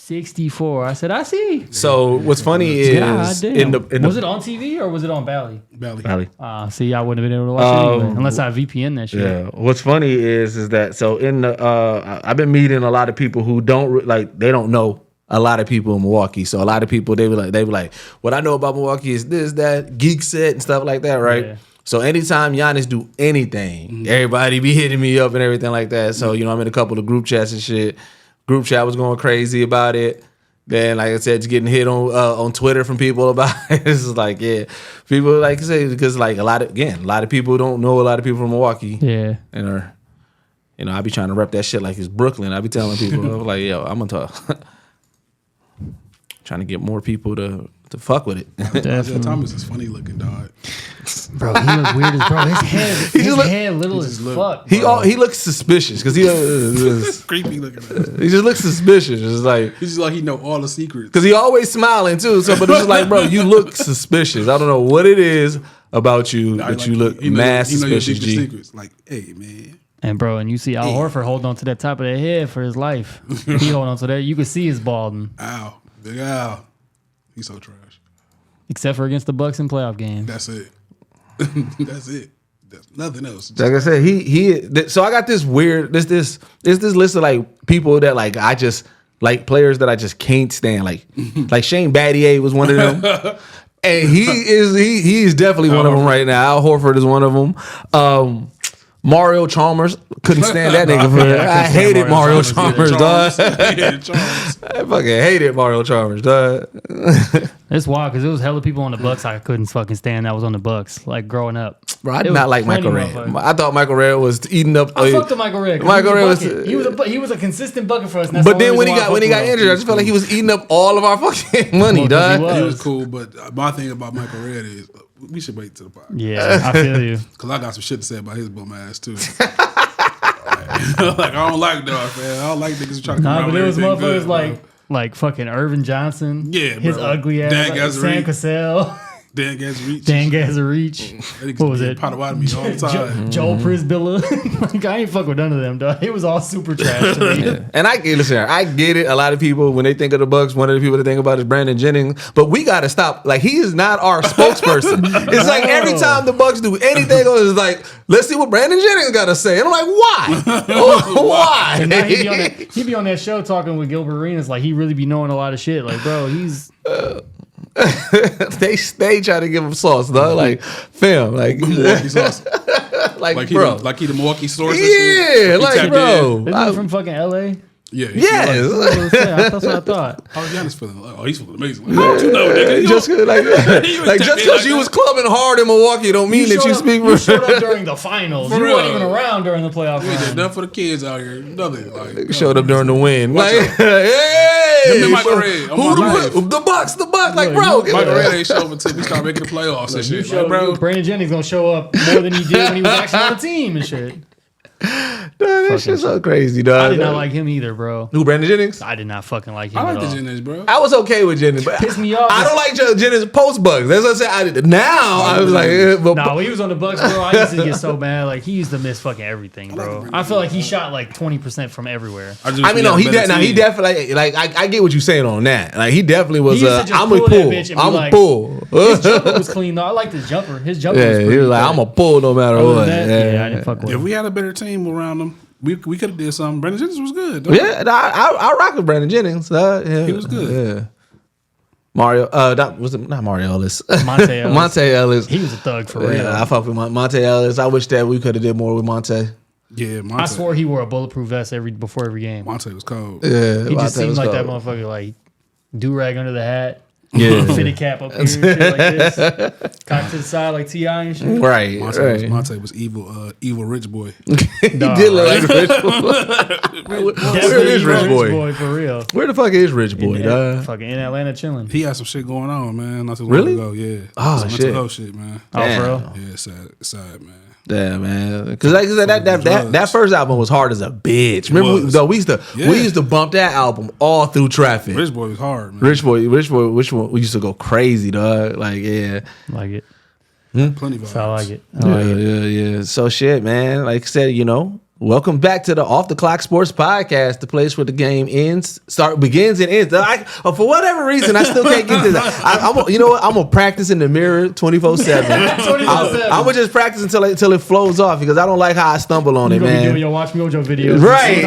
64. I said, I see. So what's funny is was it on TV or was it on Bally? Bally. See, I wouldn't have been able to watch it anyway, unless I VPN that shit. Yeah. What's funny is that so in the I've been meeting a lot of people who they don't know a lot of people in Milwaukee. So a lot of people they be like, what I know about Milwaukee is this, that, Geekset and stuff like that, right? Yeah. So anytime Giannis do anything, everybody be hitting me up and everything like that. So I'm in a couple of group chats and shit. Group chat was going crazy about it. Then, like I said, just getting hit on Twitter from people about it. It's like, people like say because like a lot of people don't know a lot of people from Milwaukee. Yeah, and I be trying to rep that shit like it's Brooklyn. I be telling people like, yo, I'm gonna talk. Trying to get more people to fuck with it. Isaiah Thomas is funny looking, dog. Bro, he looks weird as bro. His head little as fuck. He looks suspicious because he creepy looking. He just looks suspicious. It's like he's just like he know all the secrets because he always smiling too. So, but it's just like, bro, you look suspicious. I don't know what it is about you, but you look mad suspicious. G. Secrets. Like, hey man. And bro, and you see Al Horford holding on to that top of that head for his life. He holding on to that. You can see his balding. Ow, big Al. He's so trash. Except for against the Bucks in playoff games. That's it. That's it. There's nothing else. Like I said, he. So I got this weird this list of like people that like I just like players that I just can't stand. Like Shane Battier was one of them, and he is definitely one of them right now. Al Horford is one of them. Mario Chalmers, couldn't stand that nigga. I hated Mario Chalmers, dog. I fucking hated Mario Chalmers, dog. It's wild because it was hella people on the Bucks I couldn't fucking stand that was on the Bucks, like growing up. Bro, I did not like Michael Redd. I thought Michael Redd was eating up. I fucked with Michael Redd. Michael Redd he was a consistent bucket for us. But then when he got injured, I just felt like he was eating up all of our fucking money, dog. He was cool, but my thing about Michael Redd is we should wait to the podcast. Yeah, I feel you. Because I got some shit to say about his bum ass too. Like I don't like dog, man. I don't like niggas who try to come around with everything good. Nah, but it was motherfuckers like fucking Irvin Johnson. Yeah, his bro. ugly ass. Sam Cassell. Dan Gazzarich. What was it? Potawatomi all the time. Joel Prisbilla. Like, I ain't fuck with none of them, dog. It was all super trash to me. Yeah. And I get it. A lot of people, when they think of the Bucks, one of the people to think about is Brandon Jennings. But we got to stop. Like, he is not our spokesperson. It's like every time the Bucks do anything, it's like, let's see what Brandon Jennings got to say. And I'm like, why? Why? And now he be on that show talking with Gilbert Arenas. Like, he really be knowing a lot of shit. Like, bro, he's... they try to give him sauce, though. Like, fam, like Milwaukee sauce. like bro, he the Milwaukee source. Yeah, like bro, isn't he from fucking LA? Yeah. Yes. That's what I thought. How was Giannis feeling? Oh, he's feeling amazing. How don't you know, nigga? Just because you was clubbing hard in Milwaukee don't mean that you speak. You showed up during the finals. You weren't even around during the playoff. We did nothing for the kids out here. Nothing. Like, showed up during the win. Like, hey, the Bucks. Like, bro, Michael Redd ain't show up until we start making the playoffs and shit. Like, bro, Brandon Jennings gonna show up more than he did when he was actually on the team and shit. That shit's so crazy, dog. I did not like him either, bro. Who, Brandon Jennings? I did not fucking like him. I like like the Jennings, bro. I was okay with Jennings, but pissed me off. I don't like Jennings post Bucks. That's what I said. I was like, when he was on the Bucks, bro, I used to get so mad. Like, he used to miss fucking everything, bro. I feel like he shot like 20% from everywhere. He definitely like I get what you're saying on that. Like, he definitely was. I'm a pull. I'm a pull. His jumper was clean though. I liked his jumper. His jumper was he was like, I'm a pull no matter what. Yeah, I didn't fuck with him. If we had a better team around him, we could have did something. Brandon Jennings was good. Though. Yeah, I rock with Brandon Jennings. He was good. Yeah. Mario, not Mario Ellis. Monte Ellis. Monte Ellis. He was a thug for real. Yeah, I fuck with Monte Ellis. I wish that we could have did more with Monte. Yeah, Monte. I swore he wore a bulletproof vest before every game. Monte was cold. Yeah, he just seemed like that motherfucker, like do-rag under the hat. Yeah, fitted cap up here, shit like this, cocked to the side like T.I. and shit. Right, Monte was evil rich boy. He did look like a rich boy. Where is rich boy for real? Where the fuck is rich boy? Fucking in Atlanta chilling. He had some shit going on, man. Not too long really? ago, yeah. Oh some shit. Shit, man. Oh, for real? Yeah, sad, man. Yeah, man. Because like I said, that first album was hard as a bitch. Remember, we used to bump that album all through traffic. Rich Boy was hard, man. Rich Boy, which one? We used to go crazy, dog. Like, yeah, like it. Plenty of vibes. So I like it. Yeah. So shit, man. Like I said, Welcome back to the Off the Clock Sports Podcast, the place where the game begins and ends. For whatever reason, I still can't get to that. You know what? I'm gonna practice in the mirror 24/7. I'm gonna just practice until it flows off because I don't like how I stumble on it, man. Doing your Watch Mojo videos, right?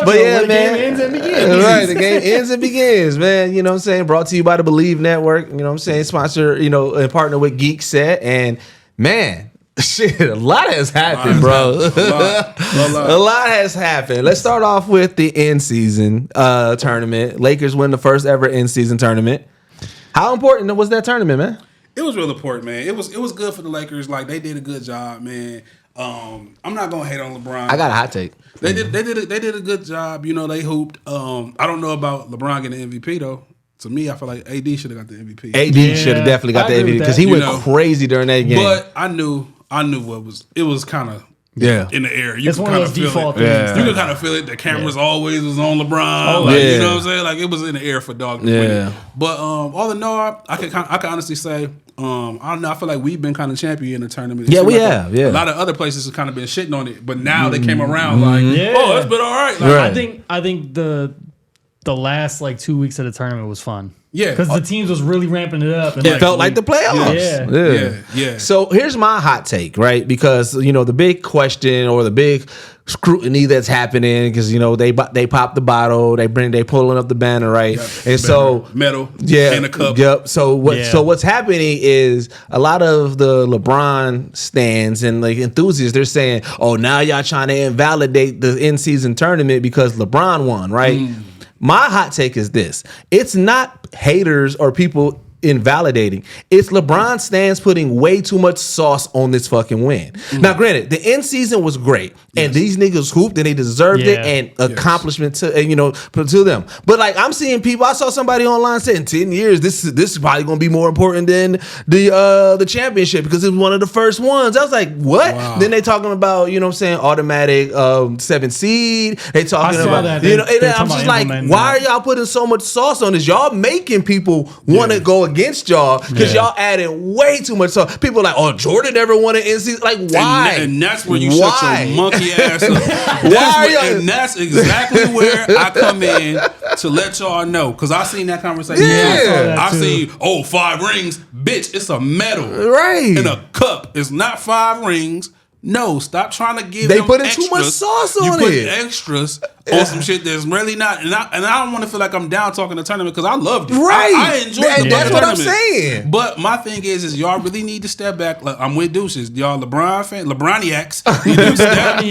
But yeah, man. The game ends and begins. Right, the game ends and begins, man. You know what I'm saying? Brought to you by the BLEAV Network. You know what I'm saying? Sponsor, and partner with Geekset, and man. Shit, a lot has happened, bro. A lot has happened. Let's start off with the in-season tournament. Lakers win the first ever in-season tournament. How important was that tournament, man? It was real important, man. It was good for the Lakers. Like, they did a good job, man. I'm not gonna hate on LeBron. I got a hot take. They did a good job. You know, they hooped. I don't know about LeBron getting the MVP though. To me, I feel like AD should have got the MVP. AD should have definitely got the MVP because he went crazy during that game. But I knew it was kind of in the air. It's one of those default things. You could kind of feel it. The cameras always was on LeBron. You know what I'm saying? Like, it was in the air for dog. Yeah. But all in all, I can honestly say, I don't know. I feel like we've been kind of champion in the tournament. Yeah, we have. Yeah. A lot of other places have kind of been shitting on it, but now they came around it's been all right. Like, I think the last 2 weeks of the tournament was fun. Yeah, because the teams was really ramping it up. And it felt like the playoffs. Yeah. So here's my hot take, right? Because the big question or the big scrutiny that's happening because they pop the bottle, they pulling up the banner, right? And so medal, and a cup. Yep. So what's happening is a lot of the LeBron stands and enthusiasts, they're saying, "Oh, now y'all trying to invalidate the in-season tournament because LeBron won," right? My hot take is this. It's not haters or people invalidating. It's LeBron stands putting way too much sauce on this fucking win. Now, granted, the end season was great, and these niggas hooped and they deserved it, and accomplishment to them. But I'm seeing people. I saw somebody online saying 10 years. This is probably going to be more important than the championship because it was one of the first ones. I was like, what? Wow. Then they talking about automatic 7th seed. They talking about that. I'm just like, why are y'all putting so much sauce on this? Y'all making people want to go against y'all because y'all added way too much sauce. People are like, oh, Jordan never won an NC. Like, why? And that's where you shut your monkey ass up. And that's exactly where I come in to let y'all know because I seen that conversation. Yeah, I seen 5 rings, bitch. It's a medal, right? In a cup. It's not 5 rings. No, stop trying to give. They them put in extras. too much sauce on you it. put extras on some shit that's really not. And I don't want to feel like I'm down talking the tournament because I loved it. Right, I enjoyed the that's what I'm tournament. saying. But my thing is y'all really need to step back. Like, I'm with Deuces. Y'all LeBron fan, LeBroniacs. You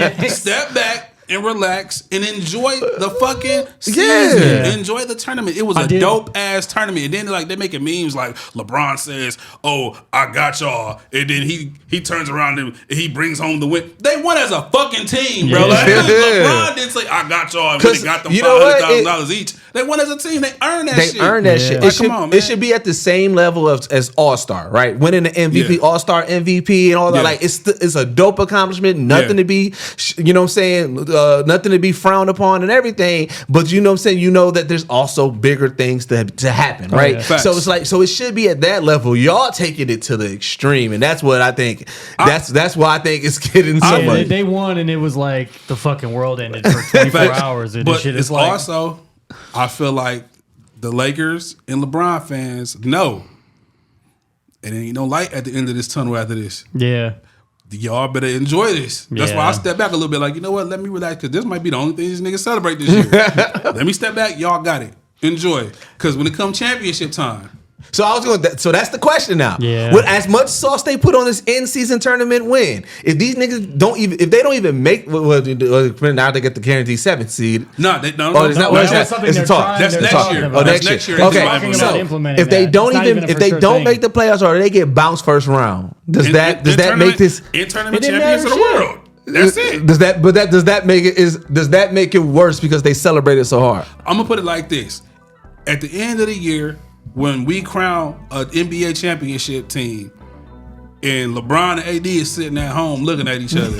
need to step back and relax and enjoy the fucking season. Yeah. Enjoy the tournament. It was a dope ass tournament. And then they making memes like LeBron says, "Oh, I got y'all," and then he turns around and he brings home the win. They won as a fucking team, bro. Like, LeBron didn't say, "I got y'all," and they got them $500,000 each. They won as a team. They earned that shit. They earned that shit. Like, come on, man. It should be at the same level as All-Star, right? Winning the MVP, All-Star MVP, and all that. Like, it's a dope accomplishment. Nothing to be, nothing to be frowned upon and everything. But you know what I'm saying? You know that there's also bigger things to happen, right? So it's like, so it should be at that level. Y'all taking it to the extreme, and that's what I think. That's why I think it's getting so much. They won, and it was like the fucking world ended for 24 hours. And but shit it's like, also, I feel like the Lakers and LeBron fans know it ain't no light at the end of this tunnel after this. Yeah. Y'all better enjoy this. That's why I step back a little bit like, you know what? Let me relax because this might be the only thing these niggas celebrate this year. Let me step back. Y'all got it. Enjoy. Because when it comes championship time. So so that's the question now. Yeah. With as much sauce they put on this in-season tournament win, if these niggas don't even make, now they get the guaranteed 7th seed. No. It's a talk. That's next year. That's next year. Okay. So if they don't make the playoffs or they get bounced first round, does that make this in tournament champions of the world? That's it. Does that make it worse because they celebrated so hard? I'm gonna put it like this: at the end of the year, when we crown an NBA championship team, and LeBron and AD is sitting at home looking at each other,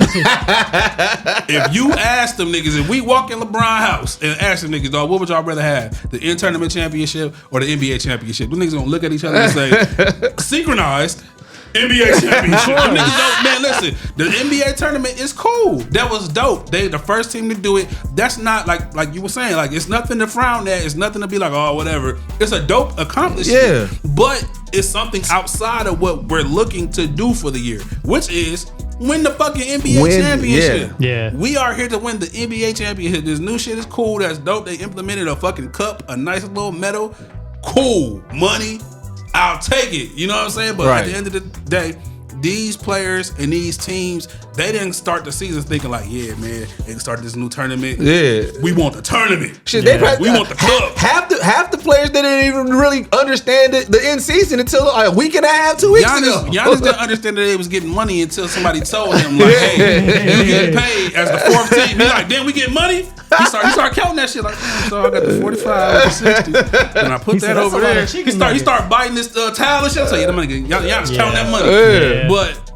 if you ask them niggas, if we walk in LeBron's house and ask them niggas, dog, what would y'all rather have, the in-tournament championship or the NBA championship? Them niggas gonna look at each other and say, synchronized. NBA championship. Them niggas don't, man, listen, the NBA tournament is cool. That was dope. They the first team to do it. That's not like you were saying, like it's nothing to frown at. It's nothing to be like, oh, whatever. It's a dope accomplishment. Yeah. But it's something outside of what we're looking to do for the year, which is win the fucking NBA championship. Yeah. We are here to win the NBA championship. This new shit is cool. That's dope. They implemented a fucking cup, a nice little medal. Cool. Money. I'll take it. You know what I'm saying? But at the end of the day, these players and these teams, they didn't start the season thinking like, yeah, man, they started this new tournament. Yeah. We want the tournament. Shit, we want the cup. Half the players didn't even really understand the end season until a week and a half, 2 weeks ago. Giannis didn't understand that they was getting money until somebody told him, like, hey, you get paid as the fourth team. He's like, then we get money? He start counting that shit like, so I got the 45, the 60, and I put that over there. He start biting this towel and shit. So yeah, the money, Giannis counting that money. Yeah. But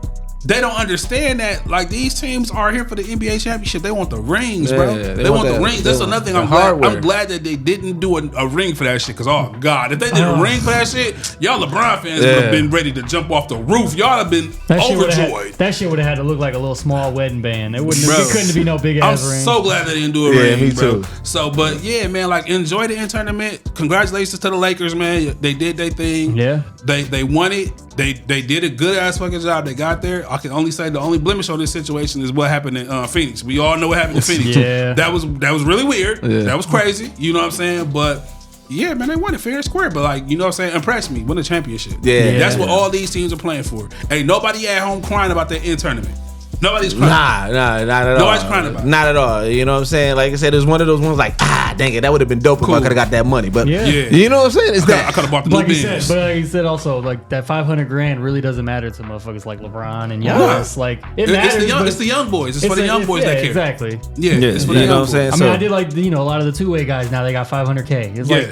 they don't understand that, like, these teams are here for the NBA championship. They want the rings, bro. They want the rings. That's another thing. I'm glad that they didn't do a ring for that shit. Cause oh god, if they did a ring for that shit, y'all LeBron fans would have been ready to jump off the roof. Y'all have been overjoyed. That shit would have had to look like a little small wedding band. It wouldn't. It couldn't be no big ass ring. I'm so glad they didn't do a ring, me bro. too. So, but yeah, man, like enjoy the tournament. Congratulations to the Lakers, man. They did their thing. Yeah. They won it. They did a good ass fucking job. They got there. I can only say the only blemish on this situation is what happened in Phoenix. We all know what happened in Phoenix. Yeah. That was really weird. Yeah. That was crazy. You know what I'm saying? But yeah, man, they won it fair and square. But like, you know what I'm saying? Impress me. Win a championship. Yeah. That's what all these teams are playing for. Ain't nobody at home crying about their tournament. Nobody's crying. Nah, not at all. Nobody's crying about it. Not at all. You know what I'm saying? Like I said, it's one of those ones like, dang it, that would have been dope if I could have got that money. But you know what I'm saying? It's I could have bought the new Benz. But like you said, also like that $500,000 really doesn't matter to motherfuckers like LeBron and Giannis. Like it matters. It's the young boys. It's for the young boys that care. Exactly. Yeah, it's for the young boys. I mean, I did like a lot of the two-way guys now they got $500K. It's like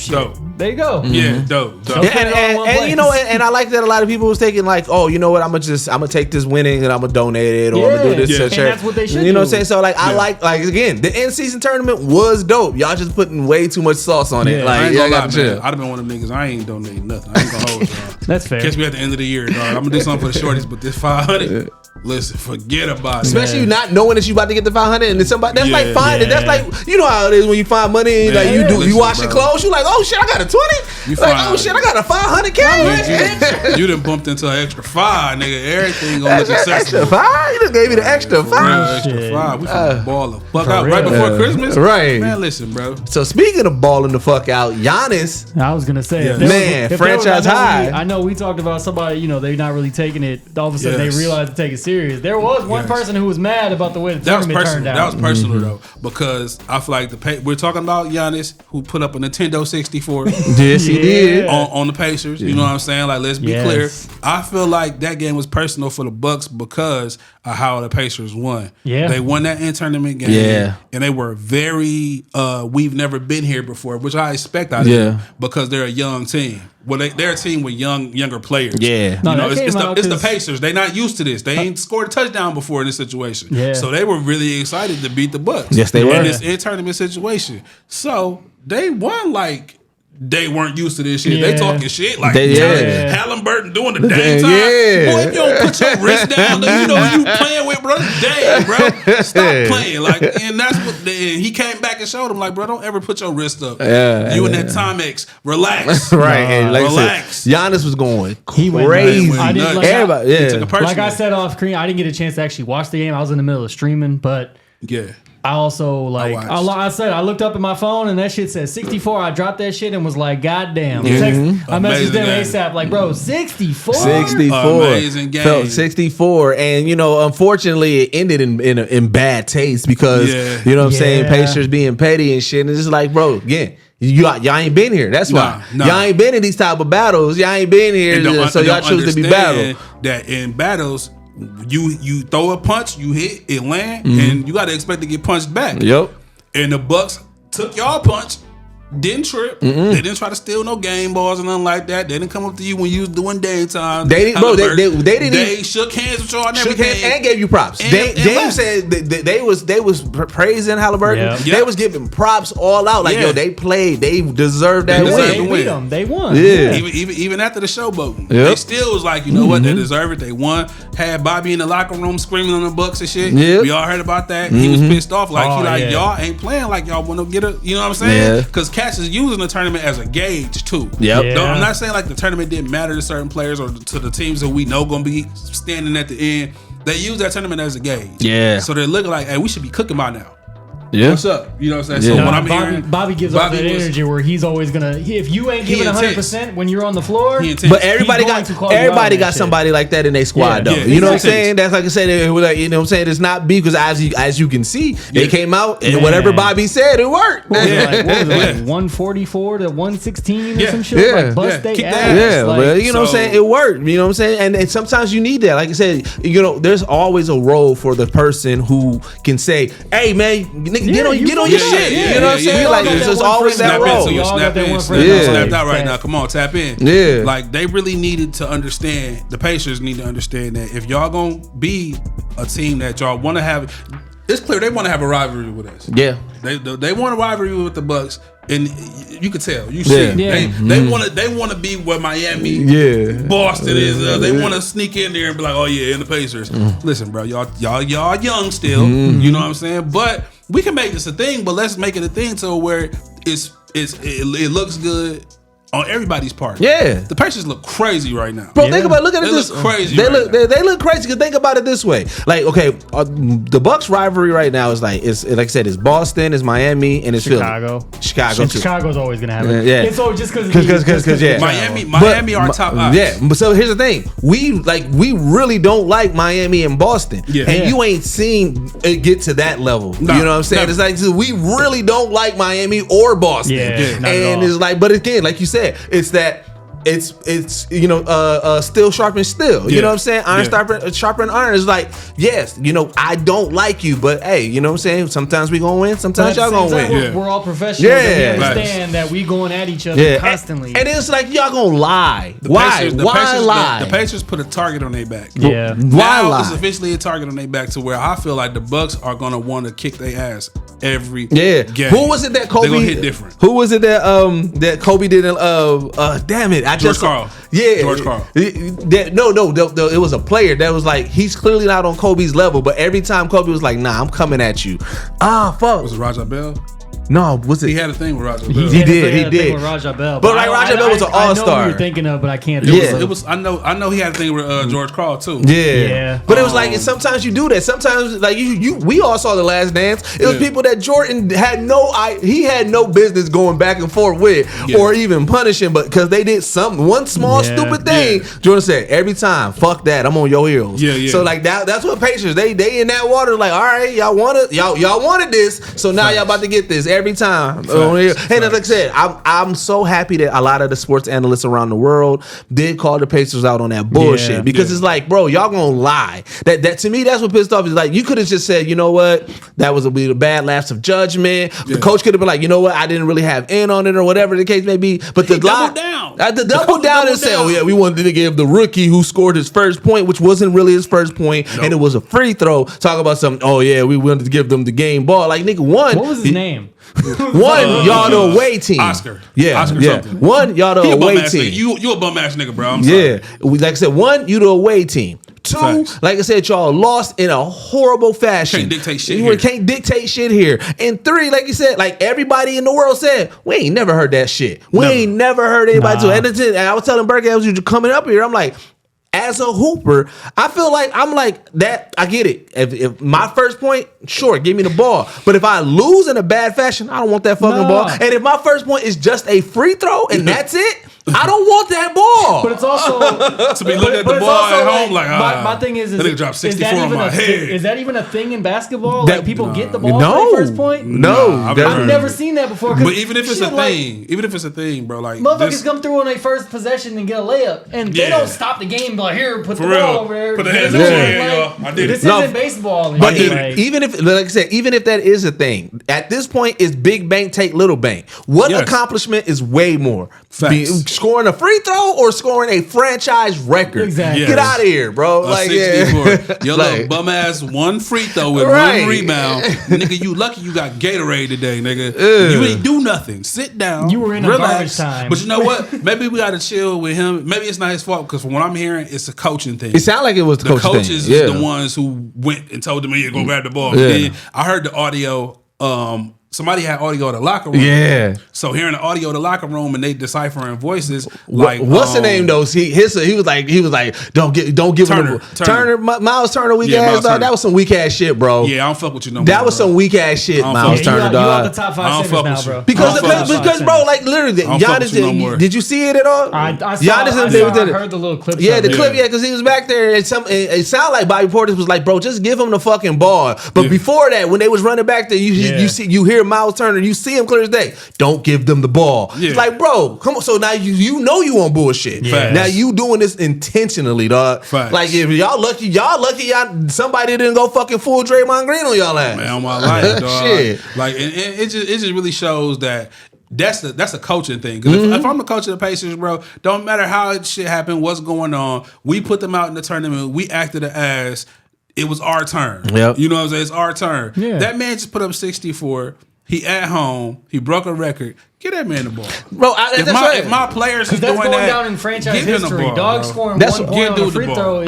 dope. There you go. Yeah, dope. And you know, and I like that a lot of people was taking like, oh, you know what? I'm gonna take this winnings and I'm gonna donate it or I'm gonna do this. And that's what they should do. You know what I'm saying? So like, I like again, the end season tournament was dope. Y'all just putting way too much sauce on it. Like, I got to chill. I'd have been one of them niggas. I ain't donating nothing. I ain't gonna hold y'all. That's fair. Catch me at the end of the year, dog. I'm gonna do something for the shorties, but this 500. Listen, forget about it. Especially not knowing that you about to get the 500 and then somebody that's like finding. That's like, you know how it is when you find money and like you washing clothes. You like, oh shit, I got a 20. You like, oh shit, I got a 500K. You done bumped into an extra 5, nigga. Everything gonna look accessible. Extra 5? You just gave me the extra 5. Extra 5. We finna ball the fuck out right before Christmas. Right. Man, listen, bro. So speaking of balling the fuck out, Giannis. I was gonna say, franchise high. I know we talked about somebody. You know, they're not really taking it. All of a sudden, they realized to take it serious. There was one person who was mad about the way the tournament turned out. That was personal though, because I feel like we're talking about Giannis, who put up a Nintendo 64. Yes, he did on the Pacers. You know what I'm saying? Like, let's be clear. I feel like that game was personal for the Bucks because of how the Pacers won. Yeah, they won that tournament game. Yeah, and they were very we've never been here before, which I expect out of them because they're a young team. Well, they're a team with younger players. Yeah, you know, it's the Pacers. They're not used to this. They ain't scored a touchdown before in this situation. Yeah, so they were really excited to beat the Bucks. Yes, they were in this tournament situation. So they won like. They weren't used to this shit. They talking shit like Halliburton doing the dang time. Boy, if you don't put your wrist down, then you know who you playing with, bro. Dang, bro. Stop playing. Like, and that's what he came back and showed him, like, bro, don't ever put your wrist up. You and that Timex. Relax. Right. Like relax. Giannis was going crazy. I didn't, like I said off screen, I didn't get a chance to actually watch the game. I was in the middle of streaming, but I also I looked up at my phone and that shit said 64. I dropped that shit and was like, God damn. I messaged them ASAP like, bro, 64? 64. Amazing game. Felt 64. And, you know, unfortunately, it ended in bad taste because, you know what I'm saying, Pacers being petty and shit. And it's just like, bro, again. Y'all ain't been here. That's why. Y'all ain't been in these type of battles. Y'all ain't been here, so y'all choose to be battled. That in battles, you throw a punch, you hit, it land, and you got to expect to get punched back. Yep. And the Bucks took y'all punch didn't trip. They didn't try to steal no game balls or nothing like that. They didn't come up to you when you was doing daytime. They didn't. They shook hands with y'all and everything, and gave you props. Dame said they was praising Halliburton. Yeah. They was giving props all out. Like yo, they played. They deserved that win. They beat them. They won. Yeah. Even after the showboat, they still was like, you know what? They deserve it. They won. Had Bobby in the locker room screaming on the Bucks and shit. Yep. We all heard about that. He was pissed off. Like y'all ain't playing like y'all want to get a. You know what I'm saying? Because Cash is using the tournament as a gauge too. Yep. Yeah. I'm not saying like the tournament didn't matter to certain players or to the teams that we know gonna be standing at the end. They use that tournament as a gauge. Yeah. So they're looking like, hey, we should be cooking by now. Yeah. What's up? You know what I'm saying? Yeah. So when I'm hearing Bobby gives off that energy where he's always gonna. If you ain't giving 100% when you're on the floor, but everybody got somebody like that in their squad though. You know what I'm saying? That's like I said. You know what I'm saying? It's not because as you can see, they came out and whatever Bobby said, it worked. What was it, like 144 to 116 or some shit? Yeah. Like bust they ass. Yeah, but you know what I'm saying? It worked. You know what I'm saying? And sometimes you need that. Like I said, you know, there's always a role for the person who can say, "Hey man, get on your shit." You know what I'm saying? Like there's always that role. Snap out right now. Come on, tap in. Yeah. Like they really needed to understand. The Pacers need to understand that if y'all gonna be a team that y'all want to have, it's clear they want to have a rivalry with us. Yeah. They want a rivalry with the Bucks. And you can tell, you see, they want to be where Miami, Boston is. They want to sneak in there and be like, oh yeah, in the Pacers. Listen, bro, y'all young still. You know what I'm saying? But we can make this a thing. But let's make it a thing to where it looks good on everybody's part. Yeah, the Pacers look crazy right now. Bro, think about it. Look at it. They look crazy. They look crazy. Because think about it this way. Like, okay, the Bucks rivalry right now is like I said, it's Boston, it's Miami, and it's Chicago. Philly. Chicago. And Chicago's always gonna have it. Yeah. It's all just because Miami are top odds. Yeah, but so here's the thing: we really don't like Miami and Boston, and you ain't seen it get to that level. You know what I'm saying? It's like we really don't like Miami or Boston, and it's like, but again, like you said, it's that. It's you know steel sharpens steel. You know what I'm saying? Iron sharpen iron. Is like, yes, you know, I don't like you, but hey, you know what I'm saying? Sometimes we gonna win, sometimes y'all gonna win. We're all professionals. And we understand that we going at each other constantly. And it's like y'all gonna lie. Why lie? The Pacers put a target on their back. Yeah. Why lie? It's officially a target on their back to where I feel like the Bucks are gonna want to kick their ass every game. Who was it that Kobe? They're gonna hit different. Who was it that Kobe did? Damn it! George Karl. Yeah, George Karl. No, it was a player that was like, he's clearly not on Kobe's level, but every time Kobe was like, nah, I'm coming at you. Fuck. Was it Raja Bell? No, was it? He had a thing with Raja Bell. He did. With Raja Bell, but like Raja Bell was an all-star. I know who you're thinking of, but I can't. It was. I know he had a thing with George Karl too. Yeah. But it was like, sometimes you do that. Sometimes like we all saw The Last Dance. It was people that Jordan had no business going back and forth with or even punishing, but because they did one small stupid thing, Jordan said, every time, fuck that, I'm on your heels. So like that's what Pacers, they in that water, like, all right, y'all wanted this, so now y'all about to get this every time. And like I said, I'm so happy that a lot of the sports analysts around the world did call the Pacers out on that bullshit, because it's like, bro, y'all gonna lie. That to me, that's what pissed off. Is like, you could have just said, you know what, that was a bad lapse of judgment. The coach could have been like, you know what, I didn't really have in on it, or whatever the case may be. But the double down and say, oh yeah, we wanted to give the rookie who scored his first point, which wasn't really his first point, and it was a free throw. Talk about something. Oh yeah, we wanted to give them the game ball. Like, nigga, what was his name? One, y'all the away team. Oscar. Oscar something. One, y'all the away team. You a bum ass nigga, bro. I'm sorry. Like I said, one, you the away team. Two, like I said, y'all lost in a horrible fashion. Can't dictate shit here. And three, like you said, like everybody in the world said, we ain't never heard that shit. We ain't never heard anybody do it. And I was telling Burgie, as you coming up here, I'm like, as a hooper, I feel like I'm like that. I get it. If my first point, sure, give me the ball. But if I lose in a bad fashion, I don't want that fucking ball. And if my first point is just a free throw and that's it, I don't want that ball. But it's also to be looking at the ball at home like my thing is that nigga dropped 64 on my head. Is that even a thing in basketball? Like people get the ball for their first point? No, I've never seen that before. But even if it's a thing, bro, like motherfuckers come through on their first possession and get a layup, and they don't stop the game. Like here, put the ball over there. Put the hands in the air, y'all. I did it. This isn't baseball. But even if, like I said, even if that is a thing, at this point, it's big bank take little bank. What accomplishment is way more? Scoring a free throw or scoring a franchise record? Exactly. Get out of here, bro. Like, your little bum ass one free throw with one rebound, nigga. You lucky you got Gatorade today, nigga. You ain't do nothing. Sit down. You were in a garbage time. But you know what? Maybe we gotta chill with him. Maybe it's not his fault because from what I'm hearing, it's a coaching thing. It sounded like it was the coaches is the ones who went and told him, "Yeah, go grab the ball." Yeah. I heard the audio. Somebody had audio of the locker room. Yeah. So hearing the audio of the locker room and they deciphering voices, like what's the name though? He was like, don't give Turner, Miles Turner, weak ass dog. That was some weak ass shit, bro. Yeah, I don't fuck with you no more. That was some weak ass shit, Miles Turner, dog. You the top 5 centers now, bro. Because bro, like literally, Giannis did you see it at all? I heard the little clip. Yeah, the clip, because he was back there and it sounded like Bobby Portis was like, bro, just give him the fucking ball. But before that, when they was running back there, you hear Miles Turner, you see him clear as day. Don't give them the ball. Yeah. It's like, bro, come on. So now you know you on bullshit. Yeah. Now you doing this intentionally, dog. Facts. Like if y'all lucky, somebody didn't go fucking full Draymond Green on y'all ass. Man, on my life, dog. Shit. Like it just really shows that. That's a coaching thing. Because if I'm the coach of the Pacers, bro, don't matter how shit happened, what's going on. We put them out in the tournament. We acted as it was our turn. Yep. You know what I'm saying? It's our turn. Yeah. That man just put up 64. He at home. He broke a record. Get that man the ball, bro. If my players is doing going that, down in franchise history. Ball, dog bro. scoring one point on a free throw.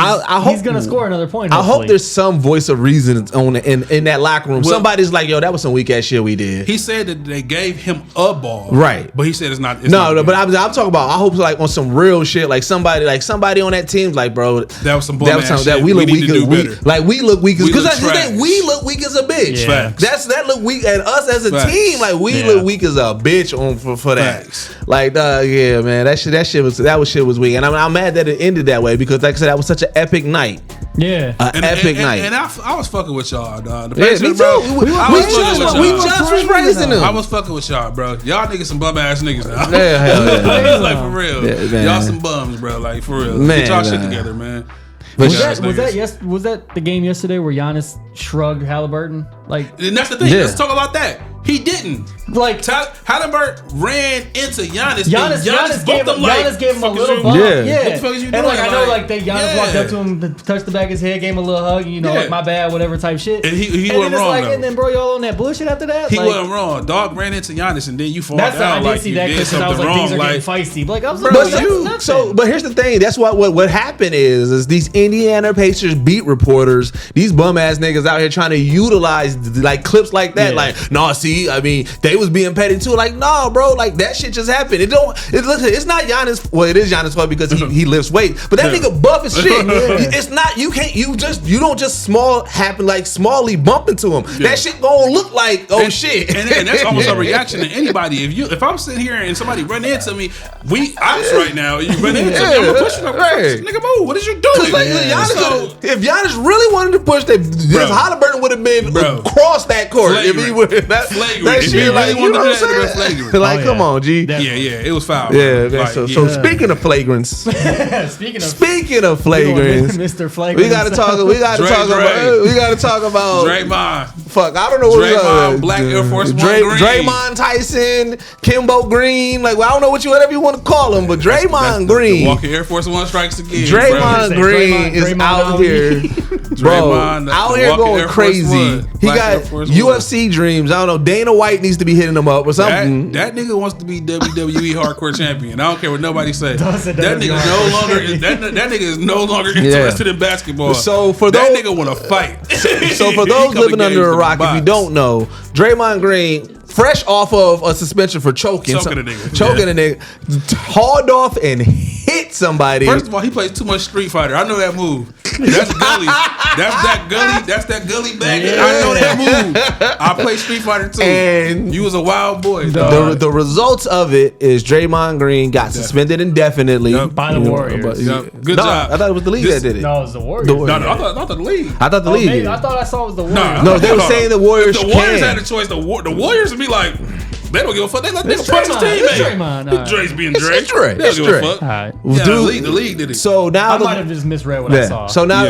He's gonna score another point. I hope there's some voice of reason in that locker room. Well, somebody's like, yo, that was some weak ass shit we did. He said that they gave him a ball, right? But he said it's not. But I'm talking about. I hope like on some real shit, like somebody on that team's like, bro, that was some bullshit. That we look weak. We look weak because that's the thing. We look weak as a bitch. Yeah. That look weak, and us as a team, like we look weak as a bitch for that. Like, yeah, man, that shit was weak, and I'm mad that it ended that way because, like I said, that was such an epic night. Yeah, epic night. And I was fucking with y'all, dog. The Pacers, me too. Bro, we just was praising them. I was fucking with y'all, bro. Y'all niggas some bum ass niggas now. Yeah, like for real. Yeah, y'all some bums, bro. Like for real. Man, get y'all shit together, man. Was that the game yesterday where Giannis shrugged Halliburton? Like, and that's the thing. Let's talk about that. He didn't. Like Halliburton ran into Giannis. Giannis gave him a little bump. Yeah. What the fuck is you doing? And I know Giannis walked up to him, touched the back of his head, gave him a little hug, like my bad, whatever type shit. And he wasn't wrong. And then bro, y'all on that bullshit after that? He wasn't wrong. Dog ran into Giannis and then you fall down. I did see that because I was like, things are getting feisty. Like I was like, but here's the thing. That's what happened is these Indiana Pacers beat reporters, these bum ass niggas out here trying to utilize like clips like that. Like, no, see, I mean, they was being petty too. Like, no, bro, like that shit just happened. It's not Giannis. Well, it is Giannis' fault because he lifts weight. But that nigga buff as shit. It's not. You don't just smally bump into him. Yeah. That shit gonna look like shit. And that's almost a reaction to anybody. If I'm sitting here and somebody run into me, right now. You run into me, I'm gonna push you. Nigga, move. What is you doing? If Giannis really wanted to push, Halliburton would have been across that court. Flagrant. If he would that shit, like, you know what I'm saying? Like, come on, G. Yeah, it was foul. Yeah, man. So speaking of flagrants, speaking of flagrants, Mr. Flagrants, we gotta talk about Draymond. Fuck, I don't know what Draymond, Black Air Force One Green. Draymond Tyson, Kimbo Green, like, well, I don't know whatever you want to call him, but Draymond Green. The Walker Air Force One strikes again. Draymond Green is out here, bro, out here going crazy. He got UFC dreams. I don't know. Dana White needs to be hitting him up or something. That nigga wants to be WWE hardcore champion. I don't care what nobody say. That nigga is no longer interested in basketball. So for that nigga want to fight. So for those living under a rock, if you don't know, Draymond Green, fresh off of a suspension for choking a nigga, hauled off and hit hit somebody. First of all, he plays too much Street Fighter. I know that move. That's gully. That's that gully back. Yeah. I know that move. I play Street Fighter too. And you was a wild boy. The results of it is Draymond Green got suspended indefinitely by the Warriors. Good job. I thought it was the league that did it. No, it was the Warriors. No, I thought the league. I thought the league. Maybe, I thought I saw it was the Warriors. No, they were saying the Warriors. If the Warriors had a choice. The Warriors would be like, they don't give a fuck. They let nigga punch his teammate. Dre's being Dre. It's Dre. They don't give a fuck. All right. Yeah, the league did it. So now I might have just misread what I saw. So now,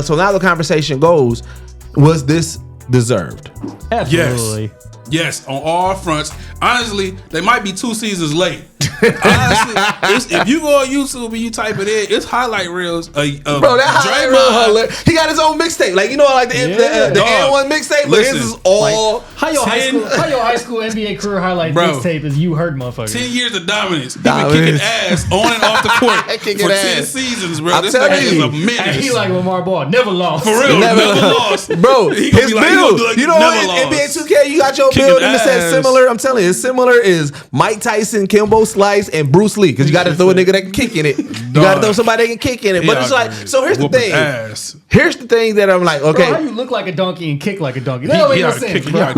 so now the conversation goes: was this deserved? Absolutely. Yes, on all fronts. Honestly, they might be 2 seasons late. Honestly, if you go on YouTube and you type it in, it's highlight reels of bro, that highlight reel hilarious. He got his own mixtape, like like the N1 mixtape. But his is all how your high school NBA career highlight mixtape is you hurt motherfucker. 10 years of dominance. He been kicking ass on and off the court for 10 seasons, bro. This nigga is a menace. He like Lamar Ball, never lost. For real, never lost, bro. His build, NBA 2K, you got your build and it says similar. I'm telling you, it's similar is Mike Tyson, Kimbo Slice, and Bruce Lee, because you got to throw a nigga that can kick in it. You got to throw somebody that can kick in it. But it's like, so here's the thing. Here's the thing that I'm like, okay. Bro, how you look like a donkey and kick like a donkey? That don't make no sense, bro.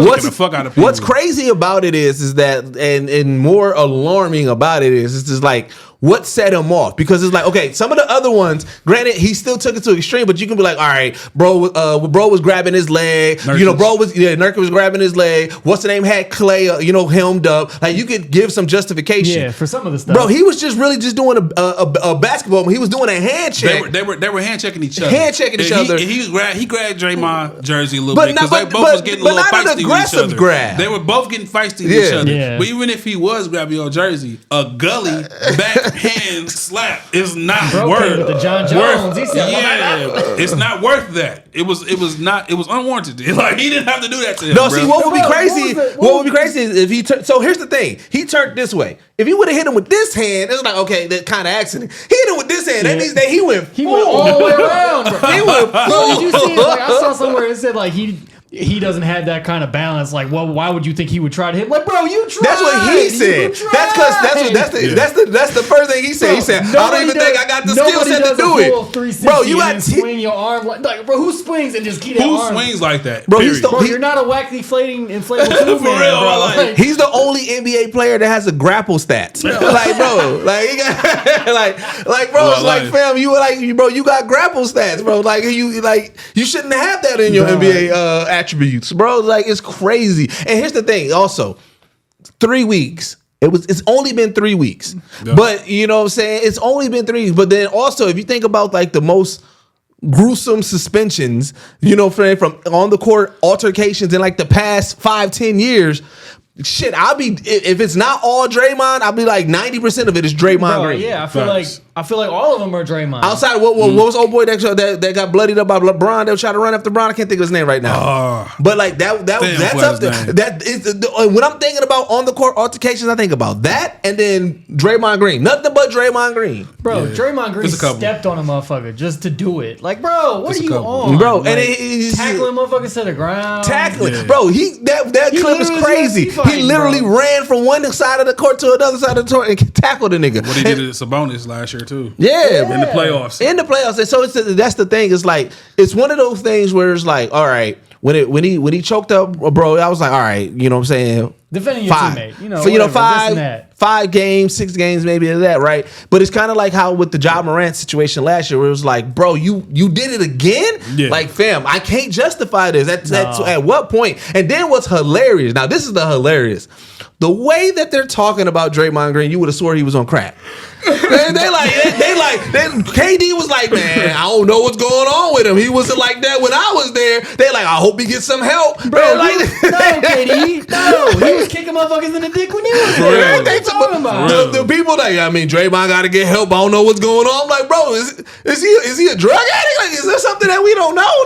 What's crazy about it is that, and more alarming about it is, it's just like, what set him off? Because it's like, okay, some of the other ones, granted, he still took it to extreme, but you can be like, all right, bro was grabbing his leg. Nurkic. Nurkic was grabbing his leg. What's the name? Had Clay, helmed up. Like, you could give some justification. Yeah, for some of the stuff. Bro, he was just really just doing a basketball. He was doing a hand check. They were hand checking each other. He grabbed Draymond jersey a little bit because they both was getting a little feisty with each other. Grab. They were both getting feisty with each other. Yeah. But even if he was grabbing your jersey, a gully backhand slap is not worth the John Jones. He said, it's not worth that. It was unwarranted. Like, he didn't have to do that to him. No, see, what would be crazy? What would be crazy is if he so here's the thing. He turned this way. If he would have hit him with this hand, it's like, okay, that kind of accident. He hit him with this hand. That means that he went all the way around, bro. He went full. Did you see it? Like, I saw somewhere it said like he doesn't have that kind of balance. Like, well, why would you think he would try to hit? Like, bro, you tried. That's what he said. That's the first thing he said. He said, I don't even think I got the skill set to do it. Bro, you got swing your arm like, bro, who swings and just keep that arm? Who swings like that? Bro, you're not a wacky inflatable tube for real, bro. Like, he's the only NBA player that has a grapple stats. Like, bro, like he got bro, it's like, fam, you got grapple stats, bro. Like, you shouldn't have that in your NBA attributes, bro. Like, it's crazy. And here's the thing, also, 3 weeks. It's only been 3 weeks. Yeah. But you know what I'm saying? It's only been 3 weeks. But then also, if you think about like the most gruesome suspensions, from on the court altercations in like the past 5-10 years, shit, if it's not all Draymond, I'll be like 90% of it is Draymond Green. Yeah, I feel like all of them are Draymond. Outside of what was old boy that got bloodied up by LeBron? They were trying to run after LeBron. I can't think of his name right now. But like that's up there. That is when I'm thinking about on the court altercations, I think about that and then Draymond Green. Nothing but Draymond Green. Bro, Draymond Green stepped on a motherfucker just to do it. Like, bro, what are you on? Bro, like, and tackling motherfuckers to the ground. Tackling. Bro, that clip is crazy. He literally ran from one side of the court to another side of the court and tackled the nigga. What he did to Sabonis last year too. Yeah, in the playoffs. And so that's the thing. It's like, it's one of those things where it's like, all right, when he choked up, bro, I was like, all right, you know what I'm saying? Defending your teammate, 5 games, 6 games, maybe of that, right? But it's kind of like how with the Ja Morant situation last year, where it was like, bro, you did it again? Yeah. Like, fam, I can't justify this. At what point? And then what's hilarious? Now, this is the hilarious. The way that they're talking about Draymond Green, you would have swore he was on crack. KD was like, man, I don't know what's going on with him. He wasn't like that when I was there. They like, I hope he gets some help. Bro, KD. No, he was kicking motherfuckers in the dick when you was there. What talking about? The people Draymond got to get help. I don't know what's going on. I'm like, bro, is he a drug addict? Like, is there something that we don't know?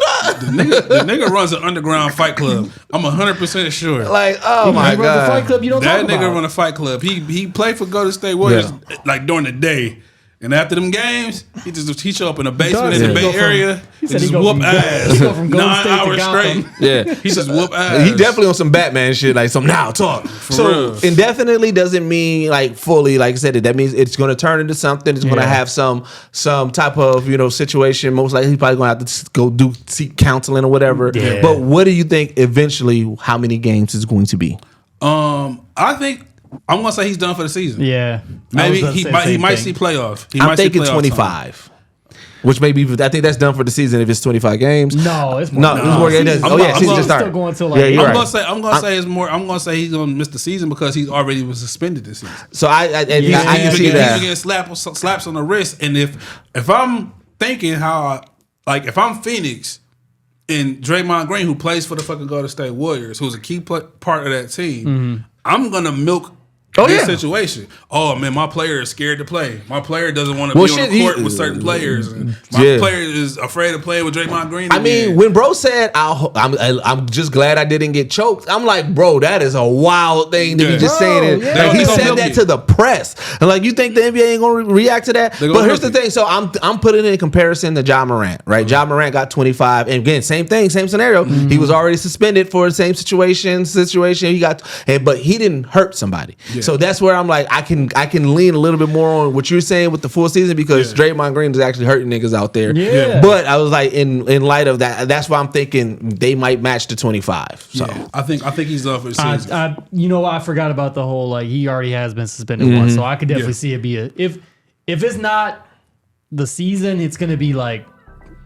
The nigga runs an underground fight club. I'm 100% sure. Like, oh my God. The fight club you don't that talk nigga about. Run a fight club. He played for Golden State Warriors like during the day. And after them games, he show up in a basement in the Bay Area. He just whoop ass. 9 hours straight. Yeah, he just whoop ass. He definitely on some Batman shit. Like some now talk. So indefinitely doesn't mean like fully. Like I said, that means it's going to turn into something. It's going to have some type of situation. Most likely, he's probably going to have to go seek counseling or whatever. Yeah. But what do you think eventually? How many games is going to be? I think. I'm gonna say he's done for the season. Yeah, maybe he might see playoff. I'm thinking 25, which maybe I think that's done for the season if it's 25 games. No, it's more. It's more. Season just started. Going till like I'm gonna say it's more. I'm gonna say he's gonna miss the season because he already was suspended this season. So I can see that. He's getting slaps on the wrist, and if I'm thinking if I'm Phoenix and Draymond Green, who plays for the fucking Golden State Warriors, who's a key part of that team, I'm gonna milk this situation. Oh man, my player is scared to play. My player doesn't want to be on the court with certain players. And my player is afraid of playing with Draymond Green. I mean, when bro said, "I'm just glad I didn't get choked," I'm like, bro, that is a wild thing to be just saying. Like, he said that to the press, and like, you think the NBA ain't gonna react to that? But here's the thing. So I'm putting it in comparison to Ja Morant, right? Ja Morant got 25, and again, same thing, same scenario. He was already suspended for the same situation. He got, but he didn't hurt somebody. So that's where I'm like, I can lean a little bit more on what you're saying with the full season because Draymond Green is actually hurting niggas out there. Yeah. But I was like, in light of that, that's why I'm thinking they might match the 25. So I think he's done for the season. You know, I forgot about the whole he already has been suspended once, so I could definitely see it be if it's not the season, it's gonna be like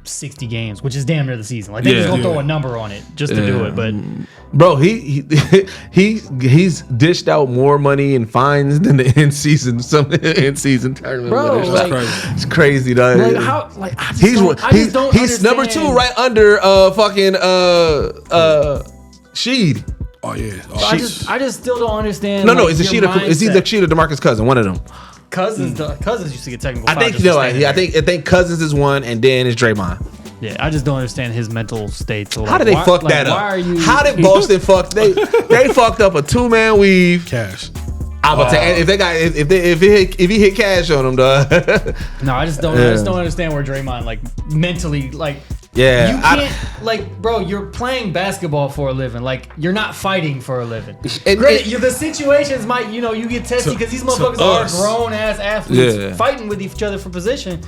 60 games, which is damn near the season. Like they just gonna throw a number on it just to do it. But bro, he's dished out more money in fines than the in season tournament. Bro, it's crazy, dog. Like how? Like I just don't he's number 2 right under fucking Sheed. Oh yeah. I just still don't understand. No, it's either Sheed or DeMarcus Cousins, one of them. Cousins used to get technical. I think Cousins is one, and then it's Draymond. Yeah, I just don't understand his mental state. So how did they fuck that up? How did Boston fuck? They fucked up a 2-man weave. Cash. I'm about to say, if he hit cash on him, dog. No, I just don't understand where Draymond mentally Yeah, you can't bro. You're playing basketball for a living. Like you're not fighting for a living. The situations might, you get tested because these motherfuckers are grown ass athletes fighting with each other for position.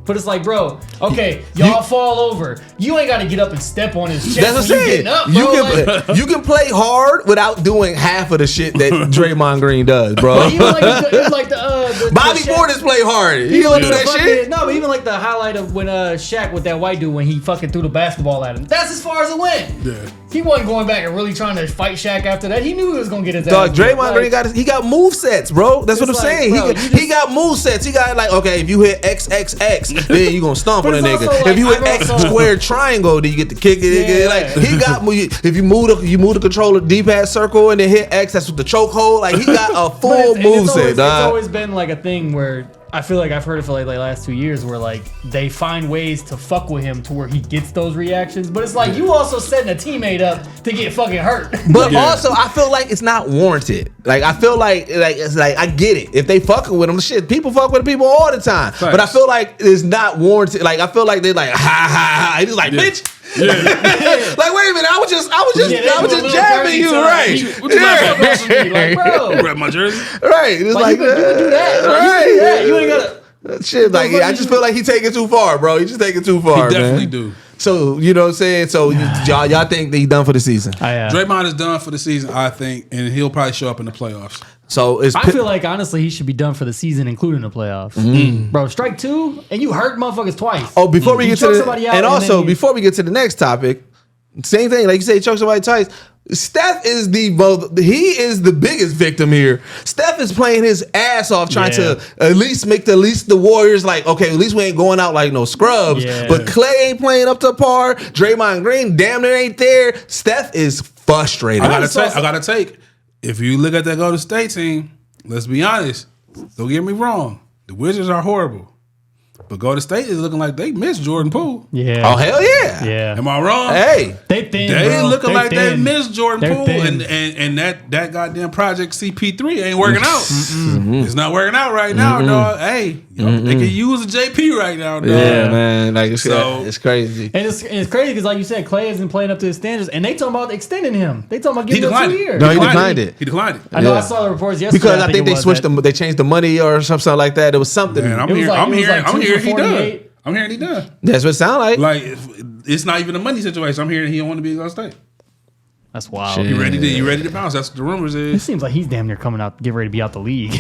But it's like, bro, okay, y'all fall over. You ain't got to get up and step on his chest. That's what I'm saying. Up, bro. You can play hard without doing half of the shit that Draymond Green does, bro. Even the Bobby Portis play hard. He don't do that shit. No, but even the highlight of when Shaq with that white dude when he fucking threw the basketball at him. That's as far as it went. Yeah. He wasn't going back and really trying to fight Shaq after that. He knew he was gonna get his ass. Dog, Draymond Green got move sets, bro. That's what I'm saying. Bro, he got move sets. He got okay, if you hit XXX, then you gonna stomp on a nigga. If you hit X squared triangle, then you get to kick it. He got if you move the controller deep ass circle and then hit X, that's with the chokehold. Like he got a full move set. It's always been a thing where I feel like I've heard it for the last 2 years where they find ways to fuck with him to where he gets those reactions. But it's you also setting a teammate up to get fucking hurt. But also I feel like it's not warranted. I feel like it's I get it. If they fucking with him, shit, people fuck with people all the time. Thanks. But I feel like it's not warranted. I feel like they're ha ha ha. He's bitch. Yeah. Wait a minute, I was just jabbing you, right? Bro, grab my jersey. Right. It's you can do that. Right. You ain't gotta shit. I just feel like he taking too far, bro. He just taking too far. He definitely do. So you know what I'm saying? So y'all think that he's done for the season? Draymond is done for the season, I think, and he'll probably show up in the playoffs. So I feel like honestly he should be done for the season, including the playoffs. Bro, strike 2 and you hurt motherfuckers twice. Oh, before we get to before we get to the next topic, same thing. Like you say, choke somebody twice. Steph is the biggest victim here. Steph is playing his ass off trying to at least make the Warriors okay, at least we ain't going out like no scrubs. Yeah. But Clay ain't playing up to par. Draymond Green damn near ain't there. Steph is frustrated. I gotta take. If you look at that Golden State team, let's be honest. Don't get me wrong. The Wizards are horrible. But Golden State is looking like they miss Jordan Poole. Yeah. Oh, hell yeah. Yeah. Am I wrong? Hey. They looking like they miss Jordan Poole. And that goddamn project CP3 ain't working out. It's not working out right now, dog. Hey, They can use a JP right now. Yeah, man. Like it's crazy. And it's crazy because, like you said, Clay hasn't playing up to his standards, and they talking about extending him. They talking about giving him 2 years. No, he declined it. He declined it. I know. I saw the reports yesterday because I think they switched them. They changed the money or something like that. It was something. Man, I'm hearing he done. I'm hearing he done. That's what it sounds like. Like it's not even a money situation. I'm hearing he don't want to be on state. That's wild. You ready to bounce? That's what the rumors is. It seems like he's damn near coming out, get ready to be out the league.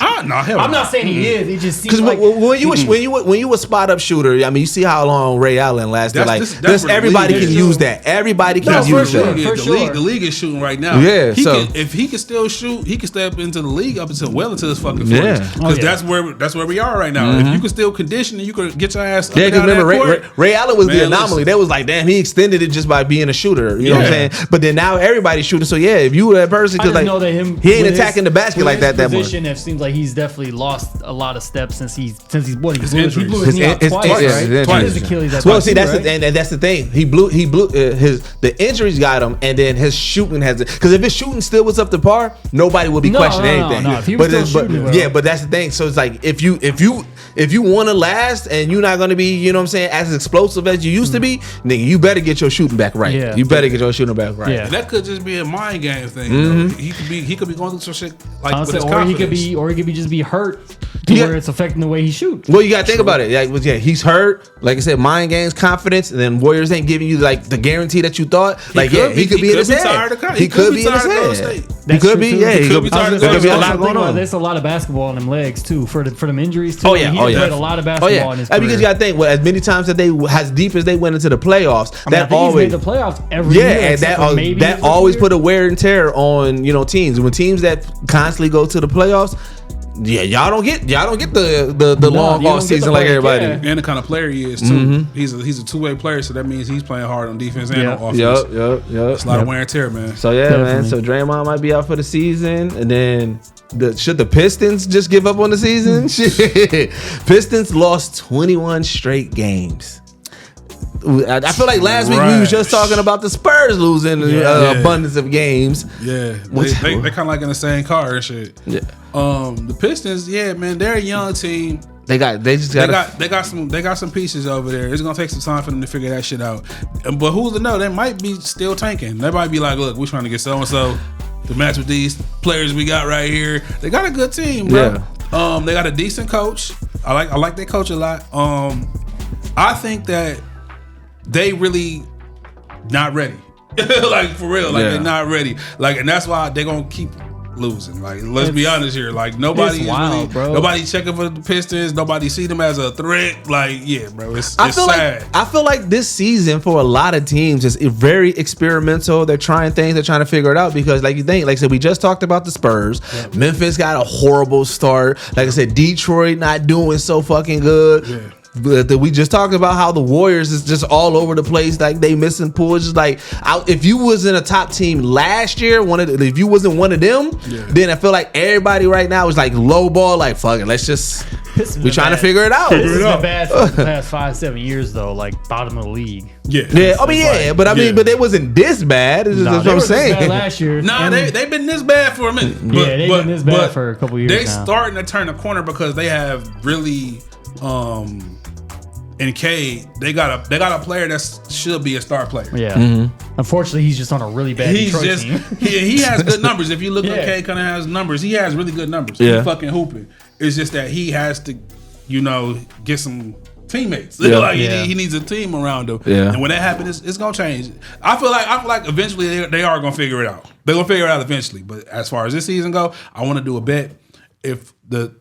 I'm not saying he is. It just seems like when you a spot up shooter, I mean, you see how long Ray Allen lasted. That's everybody can use that. Everybody can use that. The league is shooting right now. Yeah. If he can still shoot, he can step into the league up until his fucking 40s. Yeah. Because that's where we are right now. If you can still condition and you can get your ass. Yeah, because remember Ray Allen was the anomaly. They was like, damn, he extended it just by being a shooter. You know what I'm saying? But then now everybody's shooting. So yeah, if you were that person, because like he ain't attacking the basket like that much. It seems like he's definitely lost a lot of steps since he blew his knee out twice, right? Twice. His Achilles. Well, see, that's the thing. He blew the injuries got him, and then his shooting has it. Because if his shooting still was up to par, nobody would be questioning anything. No, if he was still shooting, but that's the thing. So it's like if you want to last and you're not going to be, you know what I'm saying, as explosive as you used to be, nigga, you better get your shooting back right. Yeah. You better get your shooting back right. Yeah. That could just be a mind game thing. He could be going through some shit like with his confidence. Or he could be just be hurt to where it's affecting the way he shoots. Well, you got to think about it. Like, he's hurt. Like I said, mind games, confidence, and then Warriors ain't giving you like the guarantee that you thought. He could be in his head. He could be in his head. He could be. Yeah, he could be. There could be a lot going on. There's a lot of basketball in them legs too for them injuries too. Oh yeah. He played a lot of basketball in his career. Because you got to think, as many times that as deep as they went into the playoffs, that always made the playoffs every year. Yeah, and that always put a wear and tear on teams. When teams that constantly go to the playoffs, yeah, y'all don't get the long off season like everybody. Yeah. And the kind of player he is too. He's a two-way player, so that means he's playing hard on defense and on offense. Yep. It's a lot of wear and tear, man. So man. So Draymond might be out for the season, and then should the Pistons just give up on the season? Shit. Pistons lost 21 straight games. I feel like last week we was just talking about the Spurs losing abundance of games. Yeah, they kind of like in the same car and shit. Yeah. The Pistons, man, they're a young team. They got some pieces over there. It's gonna take some time for them to figure that shit out. But who's to know? They might be still tanking. They might be like, look, we're trying to get so and so to match with these players we got right here. They got a good team, bro. Yeah. They got a decent coach. I like their coach a lot. I think that they really not ready. Like for real. Like they're not ready. Like, and that's why they're gonna keep losing. Like, let's be honest here. Like nobody checking for the Pistons. Nobody see them as a threat. Like, yeah, bro. It's sad. I feel like this season for a lot of teams is very experimental. They're trying things. They're trying to figure it out because, like you think, like I said, we just talked about the Spurs. Yep. Memphis got a horrible start. Like I said, Detroit not doing so fucking good. Yeah. But we just talked about how the Warriors is just all over the place. Like they missing pools. Just like if you was in a top team last year, if you wasn't one of them, then I feel like everybody right now is like low ball. Like fuck it, let's just we trying to figure it out. This has been bad for the past 5-7 years though. Like bottom of the league. Yeah. I mean, but it wasn't this bad. That's what I'm saying. Last year, they've been this bad for a minute. They've been this bad for a couple years. They starting to turn the corner because they have really. In Cade, they got a player that should be a star player. Yeah. Mm-hmm. Unfortunately, he's just on a really bad Detroit team. He has good numbers. If you look at Cade, kind of has numbers. He has really good numbers. Yeah. He's fucking hooping. It's just that he has to, get some teammates. Yeah. He needs a team around him. Yeah. And when that happens, it's gonna change. I feel like eventually they are gonna figure it out. They're gonna figure it out eventually. But as far as this season go, I want to do a bet. If the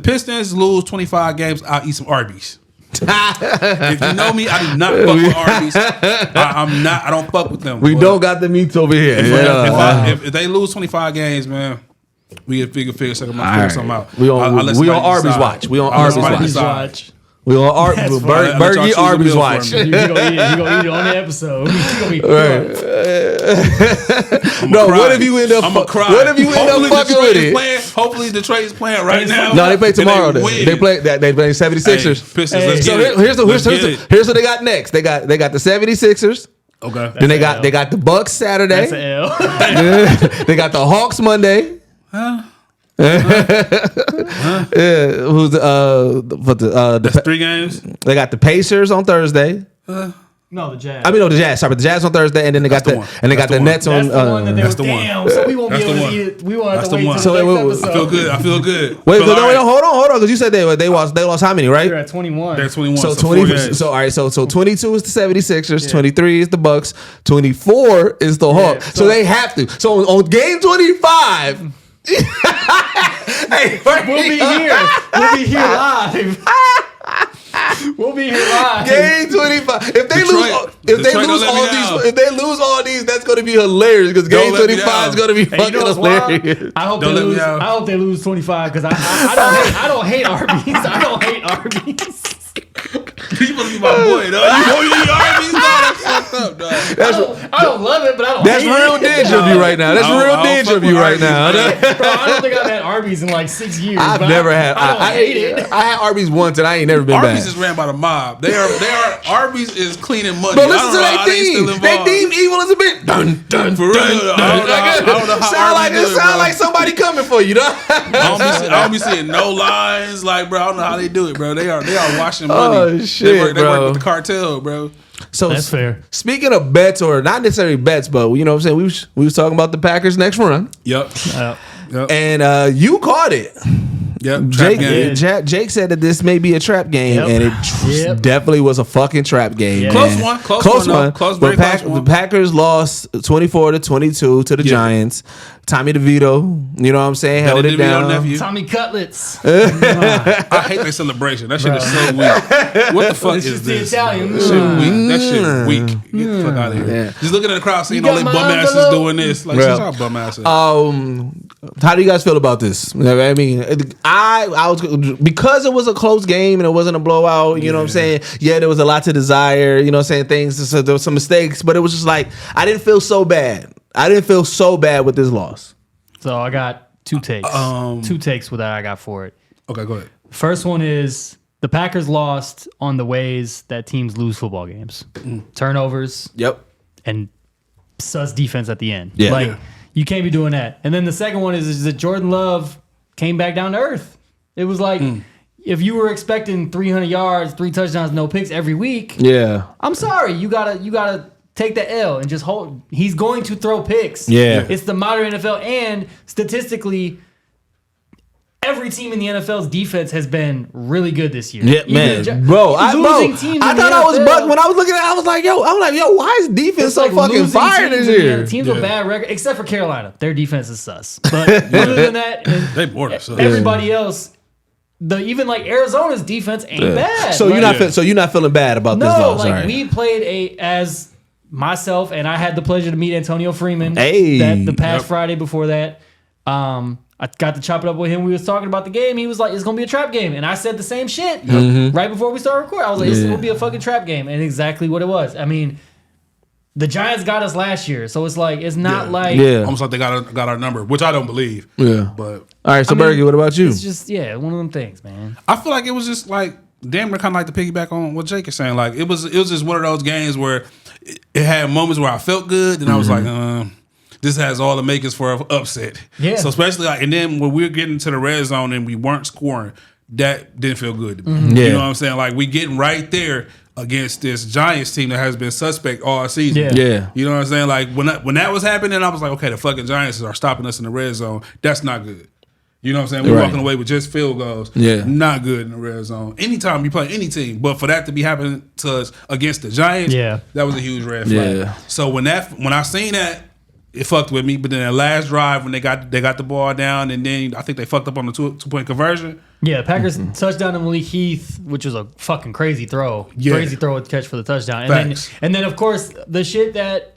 Pistons lose 25 games, I'll eat some Arby's. If you know me, I do not fuck with Arby's. I don't fuck with them. We don't got the meats over here. If they lose 25 games, man, we can figure something out. We on Arby's watch. We on Arby's watch. We on Burgie Arby's watch. He gonna eat it on the episode. What if you end up? What if you end up fucking with it? Hopefully Detroit's playing right now. No, they play tomorrow. They play 76ers. Pistons. So here's what they got next. They got the 76ers. Okay. Then they got the Bucks Saturday. That's an L. They got the Hawks Monday. Huh? Who's That's 3 games. They got the Pacers on Thursday. No, the Jazz. The Jazz. Sorry, the Jazz on Thursday, and then they got the Nets on. That's the one that they that's were, the one. damn, so we won't be able to eat it. We won't have to wait until the next episode. I feel good. Wait, hold on, because you said they lost how many, right? They're at 21. They're 21. So 20. So all right. So 22 is the 76ers. 23 is the Bucks. 24 is the Hawks. So they have to. So on game 25. Hey, we'll be here. We'll be here live. We'll be here live. Game 25. If they lose all these, that's going to be hilarious because game 25 is going to be fucking hilarious. I hope they lose 25 because I don't hate Arby's. I don't hate Arby's. You supposed to be my boy, dog. You eat Arby's, dog. That's fucked up, dog. I don't love it, but I don't hate it. That's real dinge of you right now. That's real dinge of you right now. Bro, I don't think I've had Arby's in like 6 years. I've never had. I hate it. I had Arby's once and I ain't never been back. Arby's is ran by the mob. They are. Arby's is cleaning money. But listen to their theme. Their theme evil is a bit dun dun for real. I don't know how sound like somebody coming for you, dog. I don't be seeing no lines. Like, bro, I don't know how they do it, bro. They are washing money. Oh shit, they work with the cartel, bro. So that's fair. Speaking of bets, or not necessarily bets, but you know what I'm saying, we was talking about the Packers' next run. Yep. And you caught it. Yep. Jake said that this may be a trap game, and it definitely was a fucking trap game. Yeah. Close one. The Packers lost 24-22 to the Giants. Tommy DeVito, you know what I'm saying, held it down. Tommy Cutlets. I hate their celebration. That shit is so weak. What the fuck is this? The Italian. That shit weak. Get the fuck out of here. Yeah. Just looking at the crowd, seeing all these bum asses doing this. Like, shut up, bum asses. How do you guys feel about this? I mean, I was, because it was a close game and it wasn't a blowout. You know what I'm saying? Yeah, there was a lot to desire. You know what I'm saying? Things. So there was some mistakes, but it was just like I didn't feel so bad. I didn't feel so bad with this loss. So I got 2 takes. 2 takes with that I got for it. Okay, go ahead. First one is the Packers lost on the ways that teams lose football games. Turnovers. Yep. And sus defense at the end. Yeah. You can't be doing that. And then the second one is that Jordan Love came back down to earth. It was like if you were expecting 300 yards, 3 touchdowns, no picks every week. Yeah. I'm sorry. You gotta take the L and just hold. He's going to throw picks. Yeah. It's the modern NFL, and statistically, every team in the NFL's defense has been really good this year. Yeah, man. Bro, I thought I was bugged when I was looking at it. I was like, yo, why is defense so fucking fire this year? Teams with bad record, except for Carolina. Their defense is sus. But other than that, they border sus. Everybody else, even like Arizona's defense ain't bad. So you're not feeling bad about this loss, like we played as myself, and I had the pleasure to meet Antonio Freeman the past Friday before that. I got to chop it up with him. We was talking about the game. He was like, it's going to be a trap game. And I said the same shit right before we started recording. I was like, it's going to be a fucking trap game. And exactly what it was. I mean, the Giants got us last year. So it's like, it's not like... Almost like they got our number, which I don't believe. Yeah. But all right, so Burgie, what about you? It's just, one of them things, man. I feel like it was just like, damn, kind of like to piggyback on what Jake is saying. Like, it was just one of those games where it had moments where I felt good. And I was like, this has all the makings for an upset. Yeah. So especially like, and then when we were getting to the red zone and we weren't scoring, that didn't feel good to me. You know what I'm saying? Like we getting right there against this Giants team that has been suspect all season. Yeah. You know what I'm saying? Like when that was happening, I was like, okay, the fucking Giants are stopping us in the red zone. That's not good. You know what I'm saying? We're walking away with just field goals. Yeah. Not good in the red zone. Anytime you play any team, but for that to be happening to us against the Giants, that was a huge red flag. Yeah. So when I seen that, it fucked with me. But then that last drive when they got the ball down, and then I think they fucked up on the 2-point conversion. Yeah, Packers touchdown to Malik Heath, which was a fucking crazy throw. Yeah. Crazy throw with catch for the touchdown. And then of course the shit that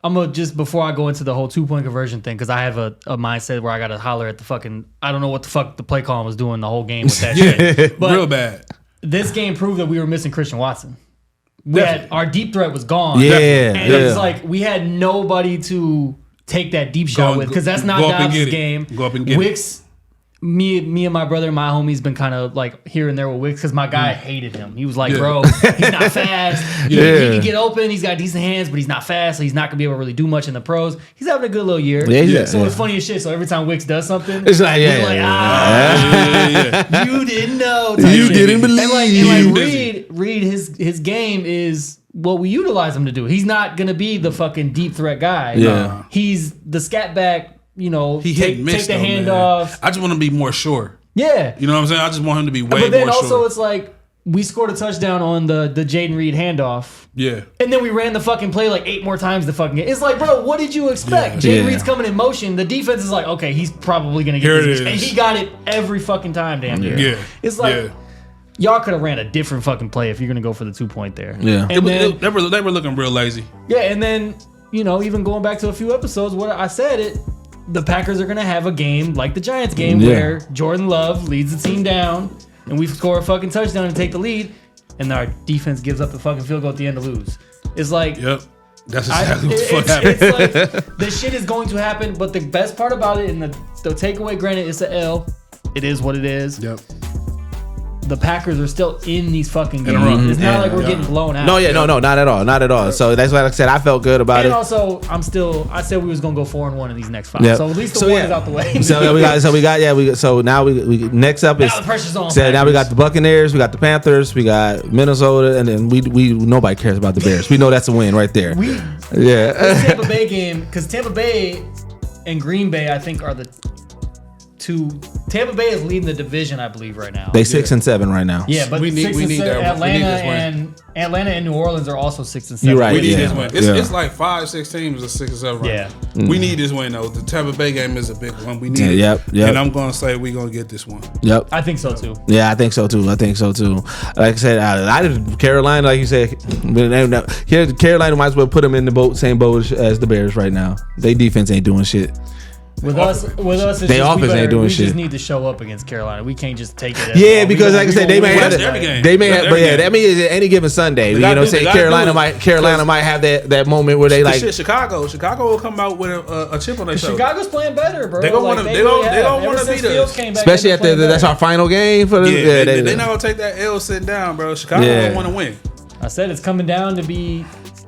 I'm gonna just before I go into the whole 2-point conversion thing, because I have a mindset where I gotta holler at the fucking I don't know what the fuck the play call was doing the whole game with that shit. But real bad. This game proved that we were missing Christian Watson. Our deep threat was gone. And it was like we had nobody to take that deep shot with, because that's not Dobbs' game. Go up and get Wicks me and my brother and my homies been kind of like here and there with Wicks because my guy hated him. He was like, bro, he's not fast. He can get open. He's got decent hands, but he's not fast, so he's not gonna be able to really do much in the pros. He's having a good little year. So it's funny as shit. So every time Wicks does something, it's like, you didn't know. You didn't believe. And Reed, his game is what we utilize him to do. He's not gonna be the fucking deep threat guy. Yeah. He's the scat back. You know, he take the handoff. I just want him to be more sure. Yeah. You know what I'm saying? I just want him to be way more sure. But then also it's like, we scored a touchdown on the Jaden Reed handoff. Yeah. And then we ran the fucking play like 8 more times the fucking game. It's like, bro, what did you expect? Jaden Reed's coming in motion. The defense is like, okay, he's probably going to get this. And he got it every fucking time, damn near. Yeah. It's like, y'all could have ran a different fucking play if you're going to go for the 2-point there. Yeah. And they were looking real lazy. Yeah, and then, you know, even going back to a few episodes, what I said it, the Packers are going to have a game like the Giants game where Jordan Love leads the team down and we score a fucking touchdown and take the lead and our defense gives up the fucking field goal at the end to lose. It's like... Yep. That's exactly what the fuck happened. It's like, this shit is going to happen, but the best part about it and the takeaway, granted, it's an L. It is what it is. Yep. The Packers are still in these fucking games. It's not like we're getting blown out. No, no, not at all. Not at all. So that's why I said I felt good about it. And also, I said we was gonna go 4-1 in these next 5. Yep. So at least the one is out the way. So now we next up is now the pressure's on. So now we got the Buccaneers, we got the Panthers, we got Minnesota, and then we nobody cares about the Bears. We know that's a win right there. The Tampa Bay game, because Tampa Bay and Green Bay, I think, are the two. Tampa Bay is leading the division, I believe, right now. They 6 and 7 right now. Yeah, but we need Atlanta and New Orleans are also 6 and 7. You're right. We need this win. It's like 5-6 teams are 6 and 7 right now. We need this win though. The Tampa Bay game is a big one. We need it. Yep. And I'm gonna say we're gonna get this one. Yep. I think so too. Yeah, I think so too. Like I said, I did Carolina, like you said. Carolina might as well put them in the same boat as the Bears right now. They defense ain't doing shit. With us, it's they offense ain't doing shit. We just need to show up against Carolina. We can't just take it. Because like I said, they may have that means any given Sunday. You know what I'm saying? Carolina might have that moment where they like Chicago will come out with a chip on their shoulder. Chicago's playing better, bro. They don't want to beat us, especially that's our final game for the. They're not gonna take that L sitting down, bro. Chicago don't want to win. I said it's coming down to be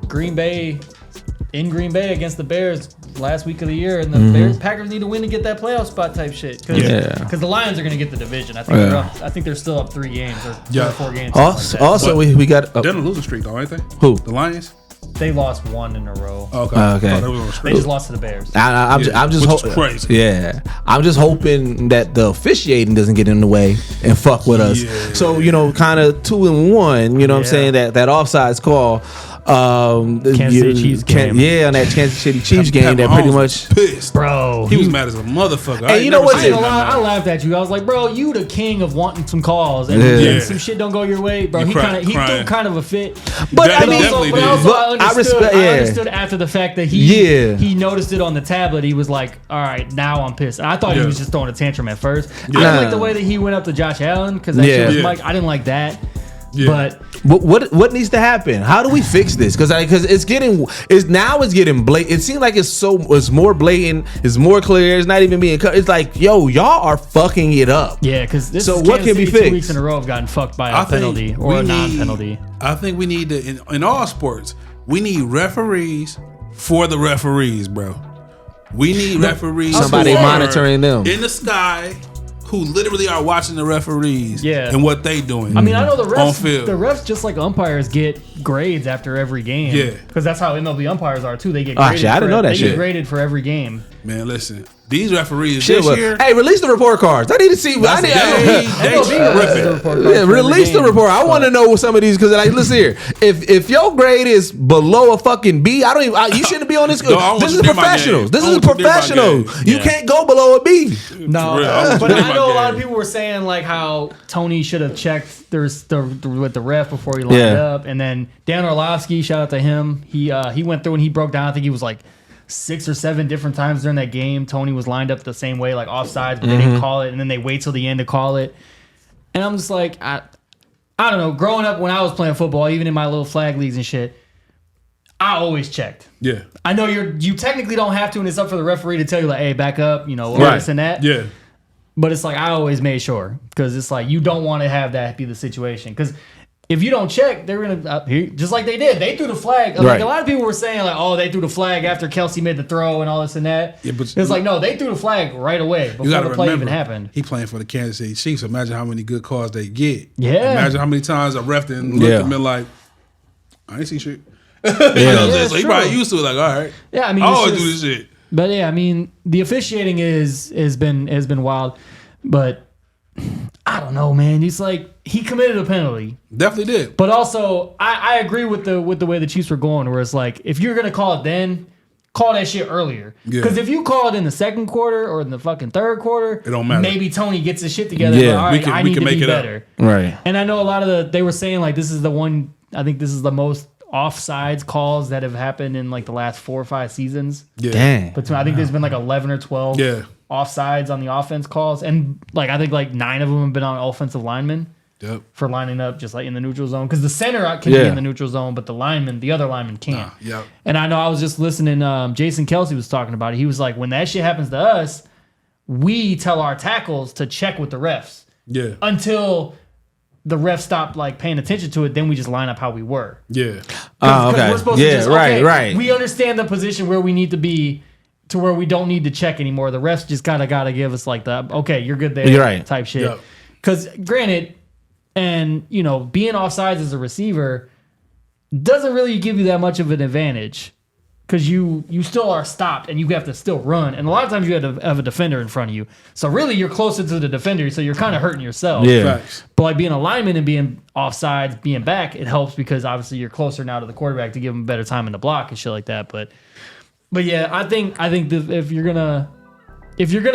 Green Bay against the Bears last week of the year, and the Packers need to win to get that playoff spot type shit. Because the Lions are going to get the division. I think they're still up 3 games or 3 or 4 games. Also, we got they're in a losing streak though, ain't they? Who? The Lions? They lost 1 in a row. Okay. They just lost to the Bears. I'm just hoping. Crazy. Yeah, I'm just hoping that the officiating doesn't get in the way and fuck with us. Yeah. So kind of 2 and 1. You know what I'm saying? That offsides call. Kansas City Chiefs game. On that Kansas City Chiefs game that pretty much pissed, bro. He was mad as a motherfucker. And you know what? I laughed at you. I was like, bro, you the king of wanting some calls, and some shit don't go your way, bro. He threw kind of a fit. But I understood after the fact that he noticed it on the tablet. He was like, all right, now I'm pissed. I thought he was just throwing a tantrum at first. I didn't like the way that he went up to Josh Allen because that shit was like, I didn't like that. Yeah. But what needs to happen? How do we fix this? Because it's getting blatant. It seems like it's more blatant. It's more clear. It's not even being cut. It's like, yo, y'all are fucking it up. Yeah, because what can be fixed? 2 weeks in a row have gotten fucked by a penalty or a non-penalty. I think we need to in all sports. We need referees for the referees, bro. We need referees. Somebody monitoring them in the sky. Who literally are watching the referees and what they doing. I mean, I know the refs just like umpires get grades after every game. Yeah. Because that's how MLB umpires are too. They get graded. Actually, I didn't know that shit. They get graded for every game. Man, listen. These referees this year. Hey, release the report cards. I need to see. Release the report. I want to know some of these because, like, listen here. If your grade is below a fucking B, you shouldn't be on this. This is professionals. This is professional. You can't go below a B. No, but I know a lot of people were saying like how Tony should have checked with the ref before he lined up, and then Dan Orlovsky, shout out to him. He went through and he broke down. I think he was like 6 or 7 different times during that game. Tony was lined up the same way, like offsides, but they didn't call it, and then they wait till the end to call it. And I'm just like, I don't know. Growing up when I was playing football, even in my little flag leagues and shit, I always checked. Yeah, I know you technically don't have to, and it's up for the referee to tell you like, hey, back up, or this and that. Yeah. But it's like I always made sure because it's like you don't want to have that be the situation because if you don't check, they're gonna just like they did. They threw the flag. Like a lot of people were saying like, oh, they threw the flag after Kelsey made the throw and all this and that. Yeah, but it's like no, they threw the flag right away before the play even happened. He playing for the Kansas City Chiefs. Imagine how many good calls they get. Yeah. Imagine how many times a ref didn't look at me like, I ain't see shit. So he probably used to it. Like, all right. Yeah, I mean, I always do this shit. But yeah, I mean, the officiating has been wild, but I don't know, man. He's like he committed a penalty, definitely did. But also, I agree with the way the Chiefs were going, where it's like if you're gonna call it then, call that shit earlier. Because if you call it in the second quarter or in the fucking third quarter, it don't matter. Maybe Tony gets his shit together. Yeah, all right, I need to be better. Right. And I know a lot of they were saying like this is the one. I think this is the most offsides calls that have happened in like the last 4 or 5 seasons. Yeah. Dang. But I think there's been like 11 or 12 offsides on the offense calls. And like I think like 9 of them have been on offensive linemen for lining up just like in the neutral zone. Because the center can be in the neutral zone, but the other lineman can't. And I know I was just listening, Jason Kelsey was talking about it. He was like, when that shit happens to us, we tell our tackles to check with the refs. Yeah. Until the ref stopped like paying attention to it, then we just line up how we were. Yeah. Okay. We're supposed to just, right. We understand the position where we need to be to where we don't need to check anymore. The refs just gotta give us like the okay, you're good there, type shit. Because granted, and you know, being offsides as a receiver doesn't really give you that much of an advantage. Because you still are stopped and you have to still run. And a lot of times you have to have a defender in front of you. So really you're closer to the defender, so you're kind of hurting yourself. Yeah. But like being a lineman and being offsides, being back, it helps because obviously you're closer now to the quarterback to give him better time in the block and shit like that. But yeah, I think if you're gonna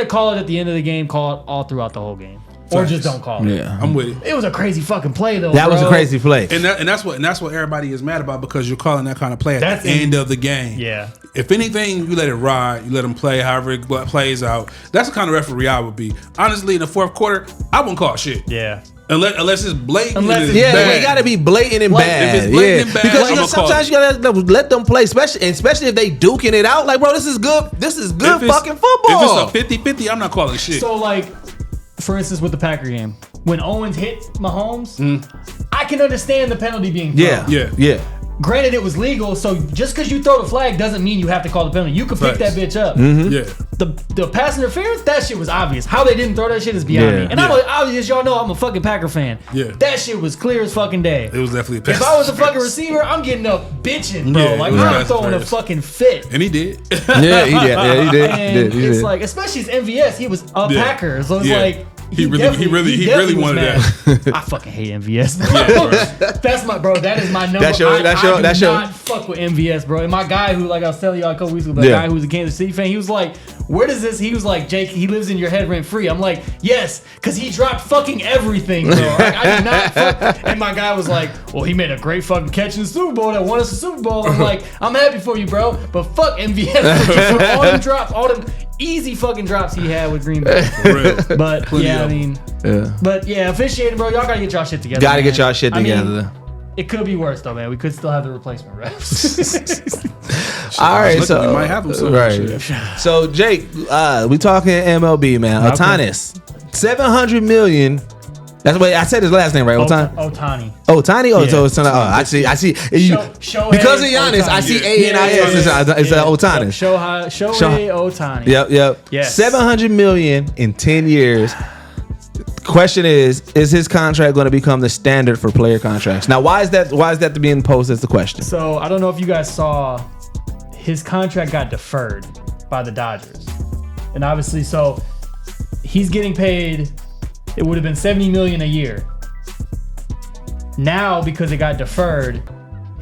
call it at the end of the game, call it all throughout the whole game. Or just don't call it. Yeah, I'm with it. It was a crazy fucking play though. That was a crazy play, and that's what everybody is mad about because you're calling that kind of play at the end of the game. Yeah. If anything, you let it ride. You let them play however it plays out. That's the kind of referee I would be. Honestly, in the fourth quarter, I wouldn't call shit. Yeah. Unless it's blatant. Bad. It got to be blatant and bad. If it's blatant and bad, because sometimes you gotta let them play, especially if they duking it out. Like, bro, this is good. This is good fucking football. If it's a 50-50, I'm not calling shit. So like, for instance, with the Packer game, when Owens hit Mahomes, I can understand the penalty being thrown. Yeah. Granted, it was legal, so just because you throw the flag doesn't mean you have to call the penalty. You can pick that bitch up. Yeah. The pass interference, that shit was obvious. How they didn't throw that shit is beyond me. And obvious, y'all know I'm a fucking Packer fan. Yeah. That shit was clear as fucking day. It was definitely a pass. If I was a fucking receiver, I'm getting up bitching, bro. Like, I'm throwing a fucking fit. And he did. Yeah, he did. And it's like, especially his MVS, he was a Packer. So it's like, He really wanted that. I fucking hate MVS. That's my bro. That is my number. I do not fuck with MVS, bro. And my guy who, like I was telling y'all a couple weeks ago, the guy who was a Kansas City fan, he was like, "Where does this?" He was like, "Jake, he lives in your head rent free." I'm like, "Yes, because he dropped fucking everything, bro." Like, I did not fuck. And my guy was like, "Well, he made a great fucking catch in the Super Bowl that won us the Super Bowl." I'm like, "I'm happy for you, bro, but fuck MVS for all them drops, all them easy fucking drops he had with Green Bay." But yeah, I mean, but yeah, officiating, bro, y'all gotta get y'all shit together. Gotta get y'all shit together. I mean, it could be worse though, man. We could still have the replacement refs. All right, so we might have them. Right. So Jake, we talking MLB, man. Okay. Otanis, $700 million. That's what I said his last name, right? Ohtani. Ohtani? Oh, so it's I see. Shohei because of Giannis, I see A-N-I-S. It's Ohtani. Shohei Ohtani. Yep. Yes. $700 million in 10 years. Question is his contract going to become the standard for player contracts? Now, why is that to be imposed as the question? So I don't know if you guys saw, his contract got deferred by the Dodgers, and obviously, so he's getting paid. It would have been $70 million a year. Now, because it got deferred,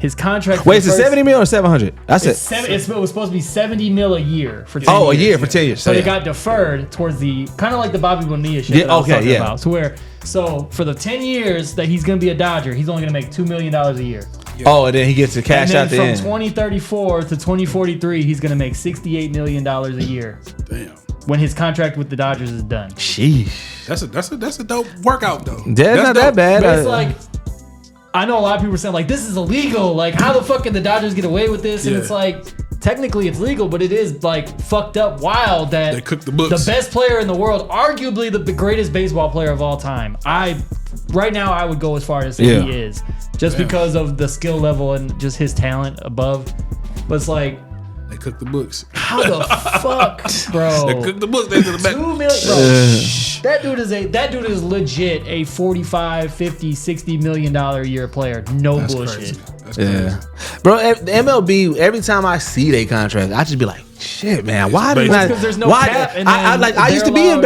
his contract. Wait, is it $70 million or $700? That's it. It was supposed to be $70 million a year for 10 years. Oh, a year for 10 years. So it got deferred towards the kind of like the Bobby Bonilla shit. About. So for the 10 years that he's going to be a Dodger, he's only going to make $2 million a year. Yeah. Oh, and then he gets to cash out the end. From 2034 to 2043, he's going to make $68 million a year. Damn. When his contract with the Dodgers is done. Sheesh. That's a dope workout though. That's not that bad. But it's like, I know a lot of people are saying like, this is illegal. Like, how the fuck can the Dodgers get away with this? And it's like, technically it's legal, but it is like fucked up wild that they cook the books. The best player in the world, arguably the greatest baseball player of all time. Right now I would go as far as say he is, just because of the skill level and just his talent above. But it's like, they cook the books. How the fuck, bro? They cook the books. They do the back. $2 million, bro. That dude is legit a 45, 50, 60 million dollar a year player. No That's bullshit. Crazy. That's crazy. Bro, the MLB, every time I see their contract, I just be like, shit, man, why do not? Because there's no cap. And I used to be in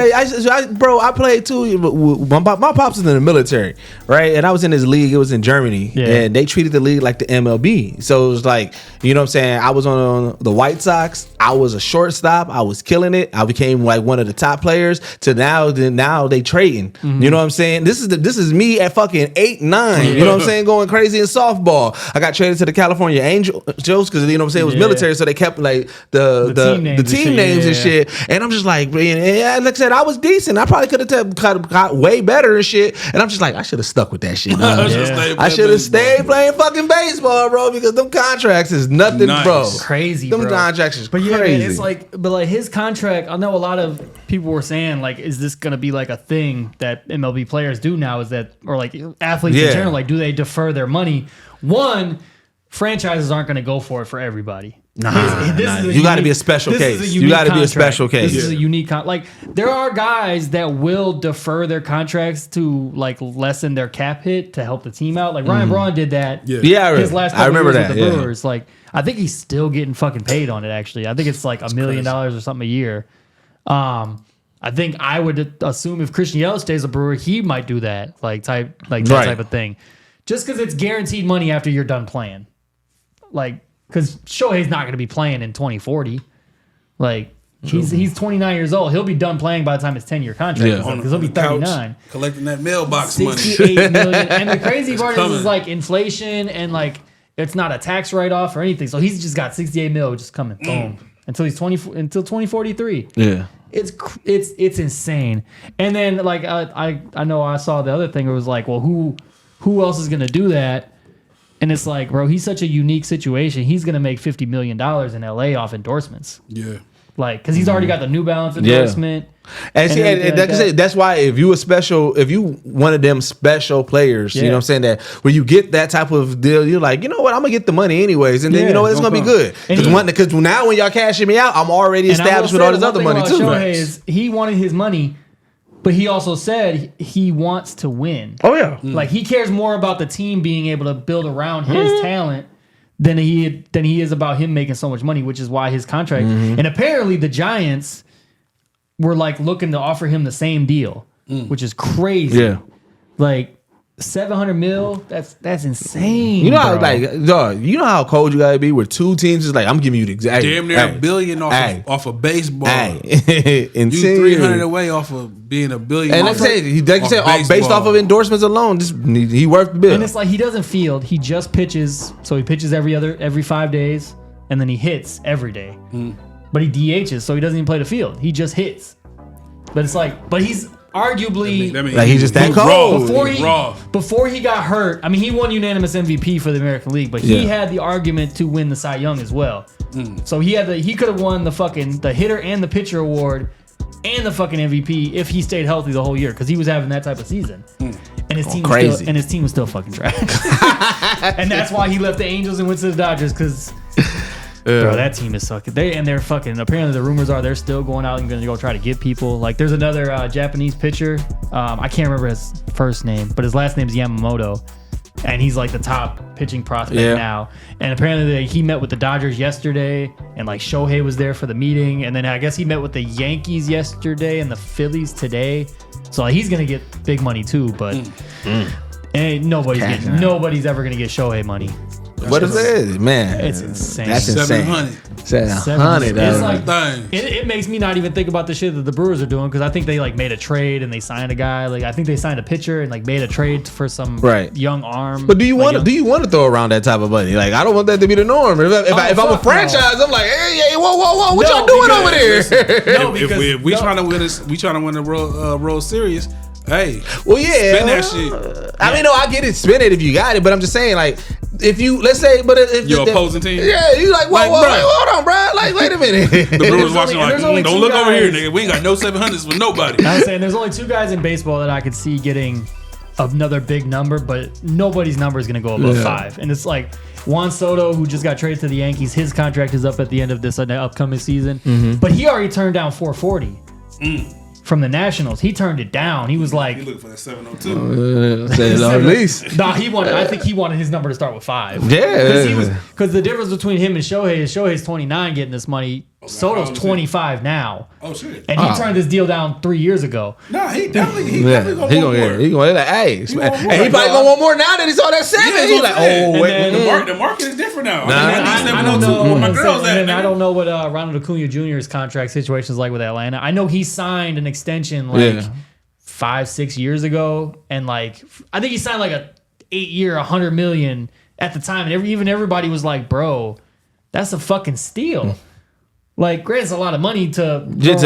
bro, I played too. My pops was in the military, right? And I was in this league. It was in Germany, and they treated the league like the MLB. So it was like, you know what I'm saying? I was on the White Sox. I was a shortstop. I was killing it. I became like one of the top players. To now they trading. Mm-hmm. You know what I'm saying? This is me at fucking 8, 9. You know what I'm saying? Going crazy in softball. I got traded to the California Angels because you know what I'm saying, it was military, so they kept like the team names and shit. And I'm just like, man, like I said, I was decent. I probably could have got way better and shit. And I'm just like, I should have stuck with that shit. I should have stayed playing fucking baseball, bro, because them contracts is nothing, bro. Crazy, them contracts is crazy. Man, it's like, but like his contract, I know a lot of people were saying, like, is this gonna be like a thing that MLB players do now? Is that, or like athletes in general, like, do they defer their money? One, franchises aren't going to go for it for everybody. You got to be a special case. You got to be a special case. This is a unique like there are guys that will defer their contracts to like lessen their cap hit to help the team out. Like Ryan Braun did that. Yeah, his last couple I remember years that. With the Brewers. Like I think he's still getting fucking paid on it. Actually, I think it's like $1 million or something a year. I think I would assume if Christian Yelich stays a Brewer, he might do that, that type of thing. Just because it's guaranteed money after you're done playing. Like, because Shohei's not going to be playing in 2040. Like, he's 29 years old. He'll be done playing by the time his 10-year contract is up, because he'll be 39. Collecting that mailbox 68 money. million. And the crazy part is like inflation and like it's not a tax write-off or anything. So he's just got 68 mil just coming. Boom. Until he's 2043. Yeah. It's insane. And then like I know I saw the other thing. It was like, well, who else is going to do that? And it's like, bro, he's such a unique situation. He's going to make $50 million in LA off endorsements. Yeah. Like, because he's already got the New Balance endorsement. And see, that's why if you one of them special players, you know what I'm saying, that when you get that type of deal, you're like, you know what, I'm going to get the money anyways. And then, you know what, it's going to be good. Because now when y'all cashing me out, I'm already established with all this other money too. Shohei is, he wanted his money, but he also said he wants to win. Oh, yeah. Like, he cares more about the team being able to build around his talent than he is about him making so much money, which is why his contract. And apparently the Giants were like looking to offer him the same deal, which is crazy. Yeah. Like, 700 mil, that's insane. You know how, like, dog, you know how cold you gotta be with two teams. It's like, I'm giving you the exact damn near $1 billion off of baseball. You 300 away off of being $1 billion. And like I said, based off of endorsements alone, he worked the bill. And it's like he doesn't field, he just pitches. So he pitches every 5 days, and then he hits every day. But he DHs, so he doesn't even play the field. He just hits. But it's like, but he's arguably like he's just that cold. Before he got hurt, I mean, he won unanimous MVP for the American League, but he had the argument to win the Cy Young as well. So he could have won the hitter and the pitcher award and the fucking MVP if he stayed healthy the whole year, because he was having that type of season. And his team was still fucking trash. And that's why he left the Angels and went to the Dodgers, because bro, that team is sucking. They're fucking. Apparently, the rumors are they're still going out and going to go try to get people. Like, there's another Japanese pitcher. I can't remember his first name, but his last name is Yamamoto, and he's like the top pitching prospect now. And apparently, he met with the Dodgers yesterday, and like Shohei was there for the meeting. And then I guess he met with the Yankees yesterday and the Phillies today. So like, he's gonna get big money too. But nobody's ever gonna get Shohei money. What is it, man? It's insane. That's insane. 700. It's like, it makes me not even think about the shit that the Brewers are doing, because I think they like made a trade and they signed a guy. Like, I think they signed a pitcher and like made a trade for some young arm. But do you want to throw around that type of money? Like, I don't want that to be the norm. If I'm a franchise, I'm like, hey, whoa, what y'all doing over there? No, because if we trying to win the World Series. Hey, well, yeah, spend that shit. I mean, no, I get it. Spend it if you got it, but I'm just saying, like, if you let's say, but if your opposing team, yeah, you like, whoa, hold on, bro. Like, wait a minute. The Brewers watching like, don't look over here, nigga. We ain't got no 700s for nobody. I was saying there's only 2 guys in baseball that I could see getting another big number, but nobody's number is going to go above 5. And it's like Juan Soto, who just got traded to the Yankees, his contract is up at the end of this upcoming season, but he already turned down $440 from the Nationals. He turned it down. He was like, he looked for that 702. At least. Nah, I think he wanted his number to start with 5. Yeah, because the difference between him and Shohei is Shohei's 29 getting this money. Soto's 25 now. Oh shit! And he turned this deal down 3 years ago. Nah, he definitely gonna want more. He gonna like, hey, and he probably gonna want more now that he saw that 7. Yeah, he's like, oh wait, the market is different now. I don't know. My girls at. I don't know what Ronald Acuna Jr.'s contract situation is like with Atlanta. I know he signed an extension 5-6 years ago, and like I think he signed like a 8-year, $100 million at the time, and even everybody was like, bro, that's a fucking steal. Like, granted, it's a lot of money to a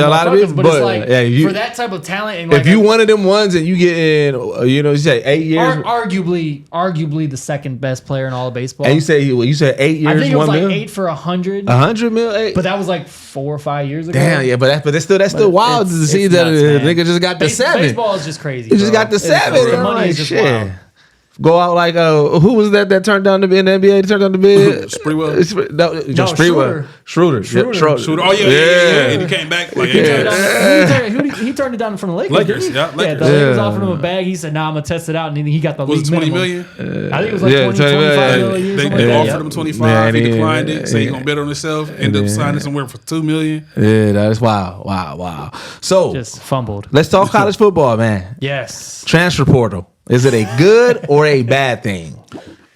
lot of it, but it's like for that type of talent. And like, if you one of them ones and you get in, you say 8 years, arguably the second best player in all of baseball. And you said 8 years. I think it was like 8 for 100. 100 mil, but that was like 4 or 5 years ago. Damn, yeah, but that's still wild to see that nigga just got the 7. Baseball is just crazy. He just got the 7. The money is just wild. Go out like who was that turned down to be in the NBA? Turned down to be Sprewell. Schroeder. Oh yeah. And he came back like he turned it down in front of Lakers. Lakers. The Lakers offered him a bag. He said, "Nah, I'm gonna test it out," and then he got the league minimum. $20 million? I think it was like 25 million. They offered him 25. He declined it. So he gonna bet on himself. Ended up signing somewhere for $2 million. Yeah, that's wow. So just fumbled. Let's talk college football, man. Yes. Transfer portal. Is it a good or a bad thing?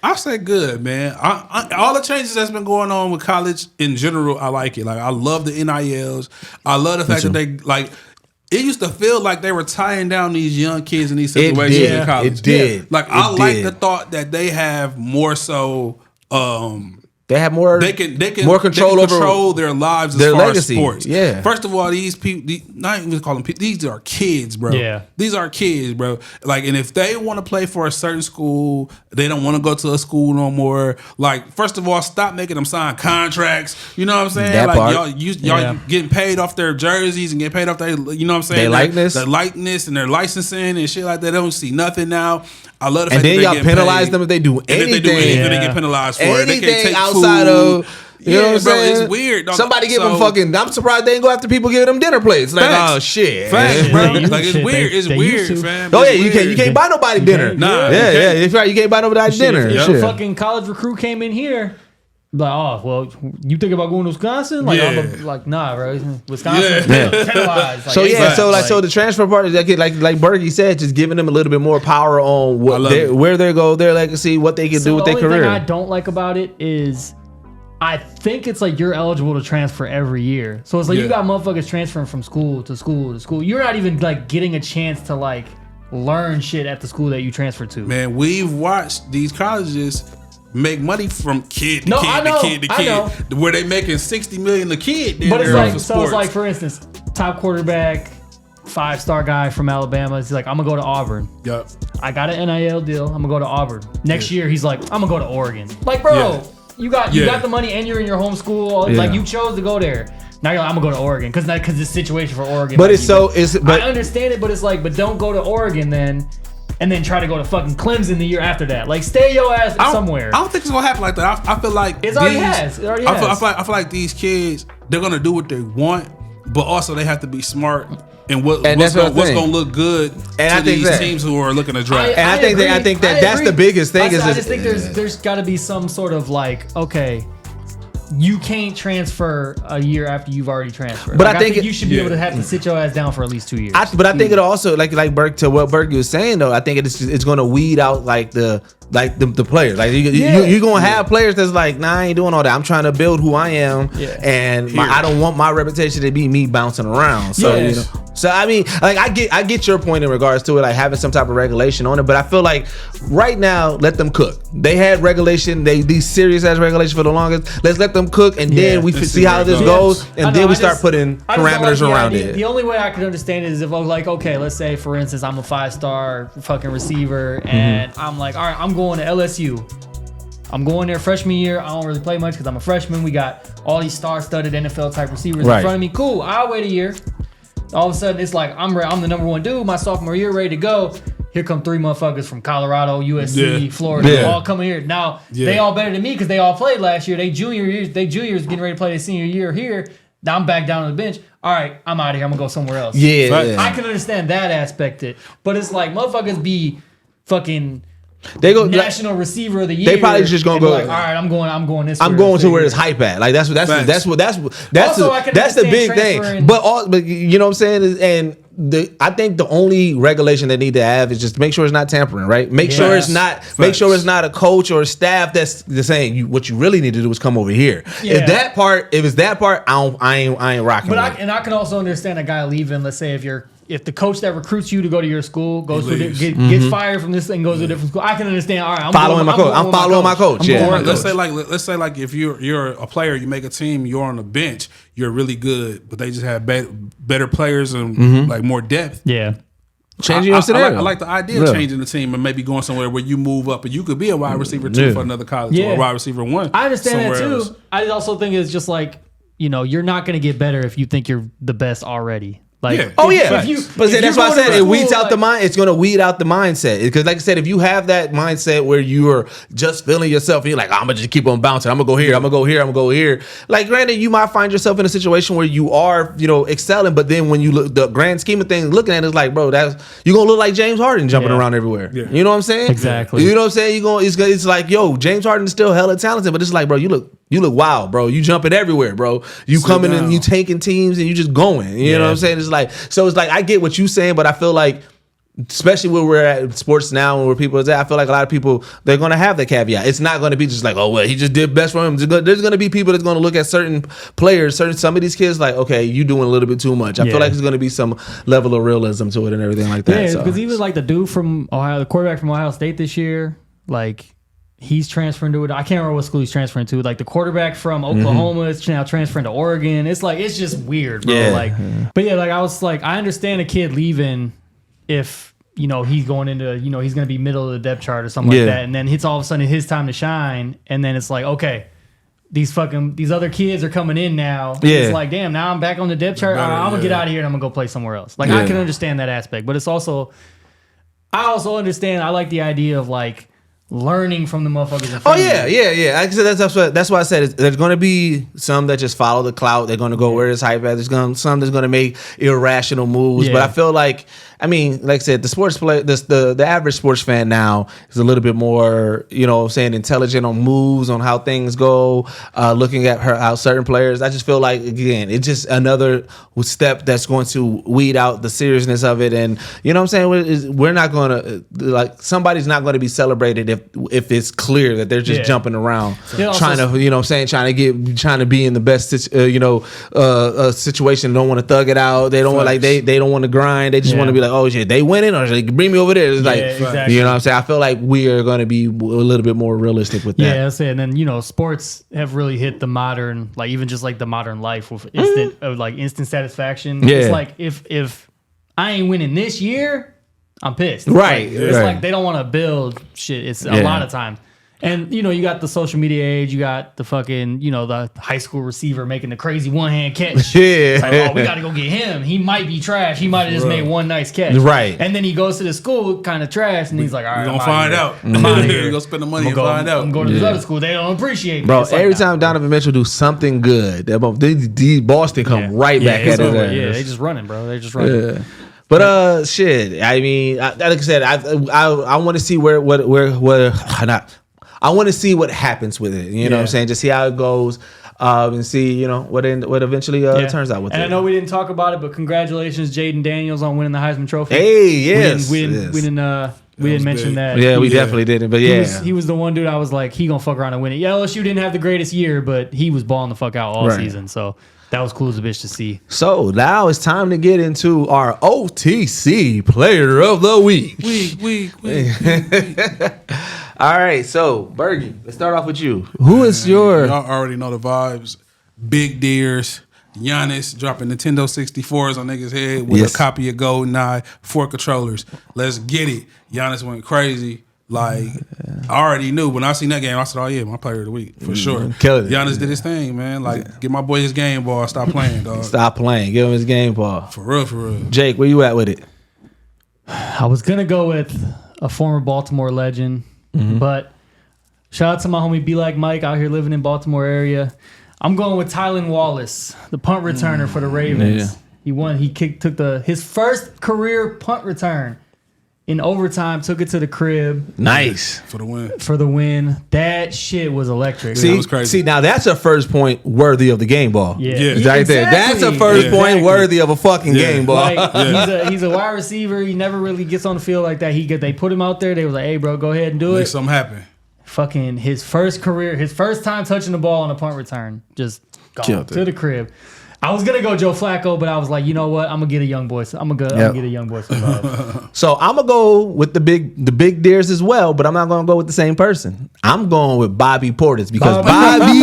I say good, man. All the changes that's been going on with college in general, I like it. Like, I love the NILs. I love the fact that they like. It used to feel like they were tying down these young kids in these situations in college. It did. Like, I like the thought that they have more so. They have more. They can more control over their lives, their legacy. Sports. Yeah. First of all, these people, not even call them people. These are kids, bro. Yeah. These are kids, bro. Like, and if they want to play for a certain school, they don't want to go to a school no more. Like, first of all, stop making them sign contracts. You know what I'm saying? That like, part. y'all getting paid off their jerseys and getting paid off their, you know what I'm saying? Their likeness and their licensing and shit like that. They don't see nothing now. I love the fact that they y'all penalize them if they do anything. And if they do anything, they get penalized for it. They can't take outside food. You know what I'm saying? It's weird. Dog. Somebody give them fucking. I'm surprised they ain't go after people giving them dinner plates. Like, oh shit, facts, bro. Like, it's weird. It's weird, fam. Oh yeah, you can't buy nobody dinner. Nah, yeah. You can't buy nobody dinner. If a fucking college recruit came in here. Like, oh, well, you think about going to Wisconsin? Like, nah, bro. Wisconsin, penalized. Like, so the transfer part is like Burgie said, just giving them a little bit more power on where they go, their legacy, what they can do with their career. The only thing I don't like about it is, I think it's like you're eligible to transfer every year. So it's like you got motherfuckers transferring from school to school to school. You're not even like getting a chance to like learn shit at the school that you transfer to. Man, we've watched these colleges make money from kid to kid, where they making $60 million a kid. But it's like, so it's like, for instance, top quarterback, 5-star guy from Alabama. He's like, I'm gonna go to Auburn. Yep. I got an NIL deal. I'm gonna go to Auburn. Next year, he's like, I'm gonna go to Oregon. Like, bro, you got the money and you're in your home school. Like, you chose to go there. Now you're like, I'm gonna go to Oregon because this situation for Oregon. But I understand it, but it's like, but don't go to Oregon then. And then try to go to fucking Clemson the year after that. Like, stay your ass somewhere. I don't think it's gonna happen like that. I feel like it already has. I feel like these kids, they're gonna do what they want, but also they have to be smart and what's gonna look good to these teams who are looking to draft. I think that's the biggest thing. I just think there's got to be some sort of like, okay, you can't transfer a year after you've already transferred. But like, I think you should be able to have to sit your ass down for at least 2 years. But I think it also like to what Burgie was saying though. I think it's going to weed out like the players. Like you're going to have players that's like, nah, I ain't doing all that. I'm trying to build who I am, and I don't want my reputation to be me bouncing around. So you know. So I mean, like I get your point in regards to it, like having some type of regulation on it. But I feel like right now, let them cook. They had regulation, these serious ass regulation for the longest. Let's let them cook, and then we see how this goes, and then we start putting parameters around it. The only way I could understand it is if I was like, okay, let's say for instance, I'm a 5-star fucking receiver, and I'm like, all right, I'm going to LSU. I'm going there freshman year. I don't really play much because I'm a freshman. We got all these star-studded NFL type receivers in front of me. Cool. I'll wait a year. All of a sudden, it's like I'm the number one dude. My sophomore year, ready to go. Here come 3 motherfuckers from Colorado, USC, Florida, all coming here. Now they all better than me because they all played last year. They juniors getting ready to play their senior year here. Now I'm back down on the bench. All right, I'm out of here. I'm gonna go somewhere else. I can understand that aspect but it's like motherfuckers be fucking. They go national receiver of the year. They probably just gonna go. Like, all right, I'm going this. I'm going to where it's hype at. Like that's the big thing. But you know what I'm saying? And I think the only regulation they need to have is just make sure it's not tampering, right? Make sure it's not. Make sure it's not a coach or a staff that's saying what you really need to do is come over here. Yeah. If it's that part, I ain't rocking. But I can also understand a guy leaving. Let's say if the coach that recruits you to go to your school gets fired from this and goes to a different school, I can understand. All right, I'm following my coach. Let's say like if you're a player, you make a team, you're on the bench, you're really good, but they just have better players and like more depth. Yeah. Changing your scenario. I like the idea of changing the team and maybe going somewhere where you move up and you could be a wide receiver 2 for another college or a wide receiver 1. I understand that too. Else. I also think it's just like, you're not going to get better if you think you're the best already. Like, that's why I said it weeds out the mind. It's going to weed out the mindset because, like I said, if you have that mindset where you are just feeling yourself, and you're like, I'm gonna just keep on bouncing. I'm gonna go here. I'm gonna go here. I'm gonna go here. Like, granted, you might find yourself in a situation where you are, excelling, but then when you look the grand scheme of things, looking at it, it's like, bro, you're gonna look like James Harden jumping around everywhere. Yeah. You know what I'm saying? Exactly. You know what I'm saying? It's like, yo, James Harden is still hella talented, but it's like, bro, you look wild, bro. You jumping everywhere, bro. You coming and you taking teams and you just going. You know what I'm saying? It's like I get what you saying, but I feel like, especially where we're at sports now and where people are at, I feel like a lot of people, they're going to have the caveat. It's not going to be just like, oh, well, he just did best for him. There's going to be people that's going to look at certain players, some of these kids like, okay, you doing a little bit too much. I feel like there's going to be some level of realism to it and everything like that. Yeah, because even like the dude from Ohio, the quarterback from Ohio State this year, like, he's transferring to it. I can't remember what school he's transferring to. Like the quarterback from Oklahoma is now transferring to Oregon. It's like, it's just weird, bro. But I was like, I understand a kid leaving if, he's going into, he's going to be middle of the depth chart or something like that. And then it's all of a sudden his time to shine. And then it's like, okay, these other kids are coming in now. Yeah. It's like, damn, now I'm back on the depth chart. I'm going to get out of here and I'm going to go play somewhere else. Like I can understand that aspect, but I also understand, I like the idea of like, learning from the motherfuckers. That's why I said there's going to be some that just follow the clout. They're going to go where it's hype at. There's some that's going to make irrational moves. But I feel like, like I said, the sports play, the average sports fan now is a little bit more, intelligent on moves, on how things go, looking at how certain players. I just feel like, again, it's just another step that's going to weed out the seriousness of it. And you know what I'm saying? We're not going to, somebody's not going to be celebrated if it's clear that they're just jumping around, trying to be in the best, situation. Don't want to thug it out. They don't want they don't want to grind. They just want to be like, oh shit, they winning or they bring me over there. It's exactly. You know what I'm saying? I feel like we are going to be a little bit more realistic with that. Yeah, that's it. And then sports have really hit the modern, like even just like the modern life with instant satisfaction. Yeah. It's like if I ain't winning this year, I'm pissed. Right. It's like they don't want to build shit. It's a lot of times. And, you got the social media age. You got the fucking, the high school receiver making the crazy one-hand catch. Yeah. It's like, we got to go get him. He might be trash. He might have just made one nice catch. Right. And then he goes to the school kind of trash, and he's like, all right, we're going to find out. I'm out of here. Go spend the money and find out. I'm going to this other school. They don't appreciate me. Bro, every time Donovan Mitchell do something good, Boston come right back at it. Yeah, they just running, bro. They're just running. Yeah. But shit. I mean, like I said, I want to see I want to see what happens with it. You know what I'm saying? Just see how it goes, and see what eventually turns out with it. And I know we didn't talk about it, but congratulations, Jaden Daniels, on winning the Heisman Trophy. Hey, yes, we didn't mention that. Yeah, we definitely didn't. But he was the one dude I was like, he gonna fuck around and win it. Yeah, LSU didn't have the greatest year, but he was balling the fuck out all season. So. That was cool as a bitch to see. So now it's time to get into our OTC Player of the Week. Week. All right, so Burgie, let's start off with you. Who is your? Y'all already know the vibes. Big Deers. Giannis dropping Nintendo 64s on niggas' head with a copy of GoldenEye, 4 controllers. Let's get it. Giannis went crazy. Like, I already knew when I seen that game. I said, "Oh yeah, my player of the week for sure." Giannis did his thing, man. Like, give my boy his game ball. Stop playing, dog. Stop playing. Give him his game ball. For real, for real. Jake, where you at with it? I was gonna go with a former Baltimore legend, but shout out to my homie BLEAV Mike out here living in Baltimore area. I'm going with Tylan Wallace, the punt returner for the Ravens. Yeah. He took his first career punt return in overtime, took it to the crib. Nice. For the win. For the win. That shit was electric. See, that was crazy. See, now that's a first point worthy of the game ball. Yeah. Right there. That's a first point worthy of a fucking game ball. Like, he's a wide receiver. He never really gets on the field like that. They put him out there. They was like, hey, bro, go ahead and do it. Make something happen. Fucking his first time touching the ball on a punt return. Just gone to the crib. I was gonna go Joe Flacco, but I was like, you know what? I'm gonna get a young boy. I'm gonna get a young boy some love. So I'm gonna go with the big deers as well, but I'm not gonna go with the same person. I'm going with Bobby Portis because Bobby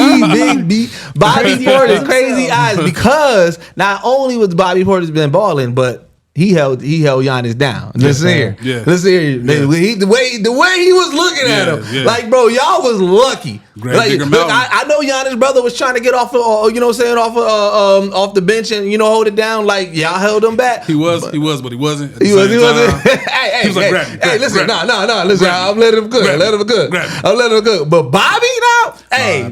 Portis, crazy eyes. Because not only was Bobby Portis been balling, but he held Giannis down. Listen here. The way he was looking at him, like, bro, y'all was lucky. Like, look, I know Giannis' brother was trying to get off, off the bench and hold it down. Like, y'all held him back. He was, but he wasn't. He wasn't. Hey, listen, no, listen. I'm letting him cook. I'm letting him cook. But Bobby now,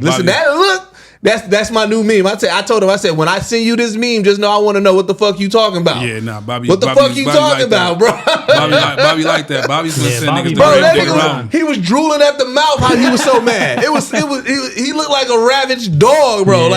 listen, that look. That's my new meme. I told him, I said, when I send you this meme, just know I want to know what the fuck you talking about. Yeah, nah, Bobby. What the fuck you talking about, bro? Bobby like that. Bobby's gonna send niggas bro, he was drooling at the mouth. How he was so mad. He looked like a ravaged dog, bro.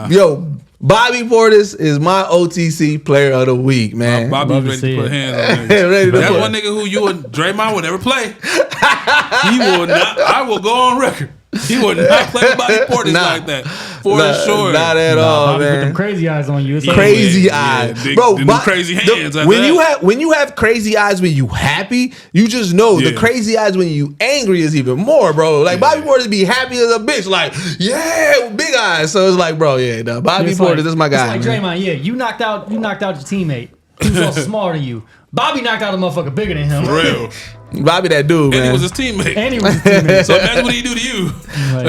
Yo, Bobby Portis is my OTC player of the week, man. Bobby's ready to put hands on niggas. That's one nigga who you and Draymond would never play. He will not. I will go on record. He would not play Bobby Portis like that. For sure. Not at all, Bobby man. Put them crazy eyes on you. It's crazy eyes. Bro, crazy hands. When you have crazy eyes when you happy, you just know the crazy eyes when you angry is even more, bro. Like, Bobby Portis be happy as a bitch. Like, big eyes. So it's like, bro, Bobby Portis is my guy. It's like, Draymond, you knocked out your teammate. He was all smaller than you. Bobby knocked out a motherfucker bigger than him. For real. Bobby that dude, man. And he was his teammate. So that's what he do to you.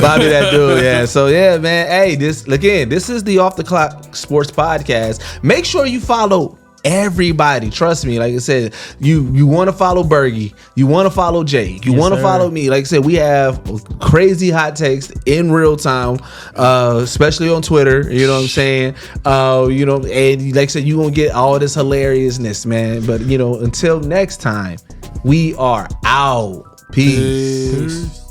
Bobby that dude, yeah. So yeah, man. Hey, this is the Off the Clock Sports Podcast. Make sure you follow everybody. Trust me. Like I said, you want to follow Burgie. You want to follow Jake. You want to follow me. Like I said, we have crazy hot takes in real time, especially on Twitter. You know what I'm saying? And like I said, you gonna get all this hilariousness, man. But until next time, we are out. Peace.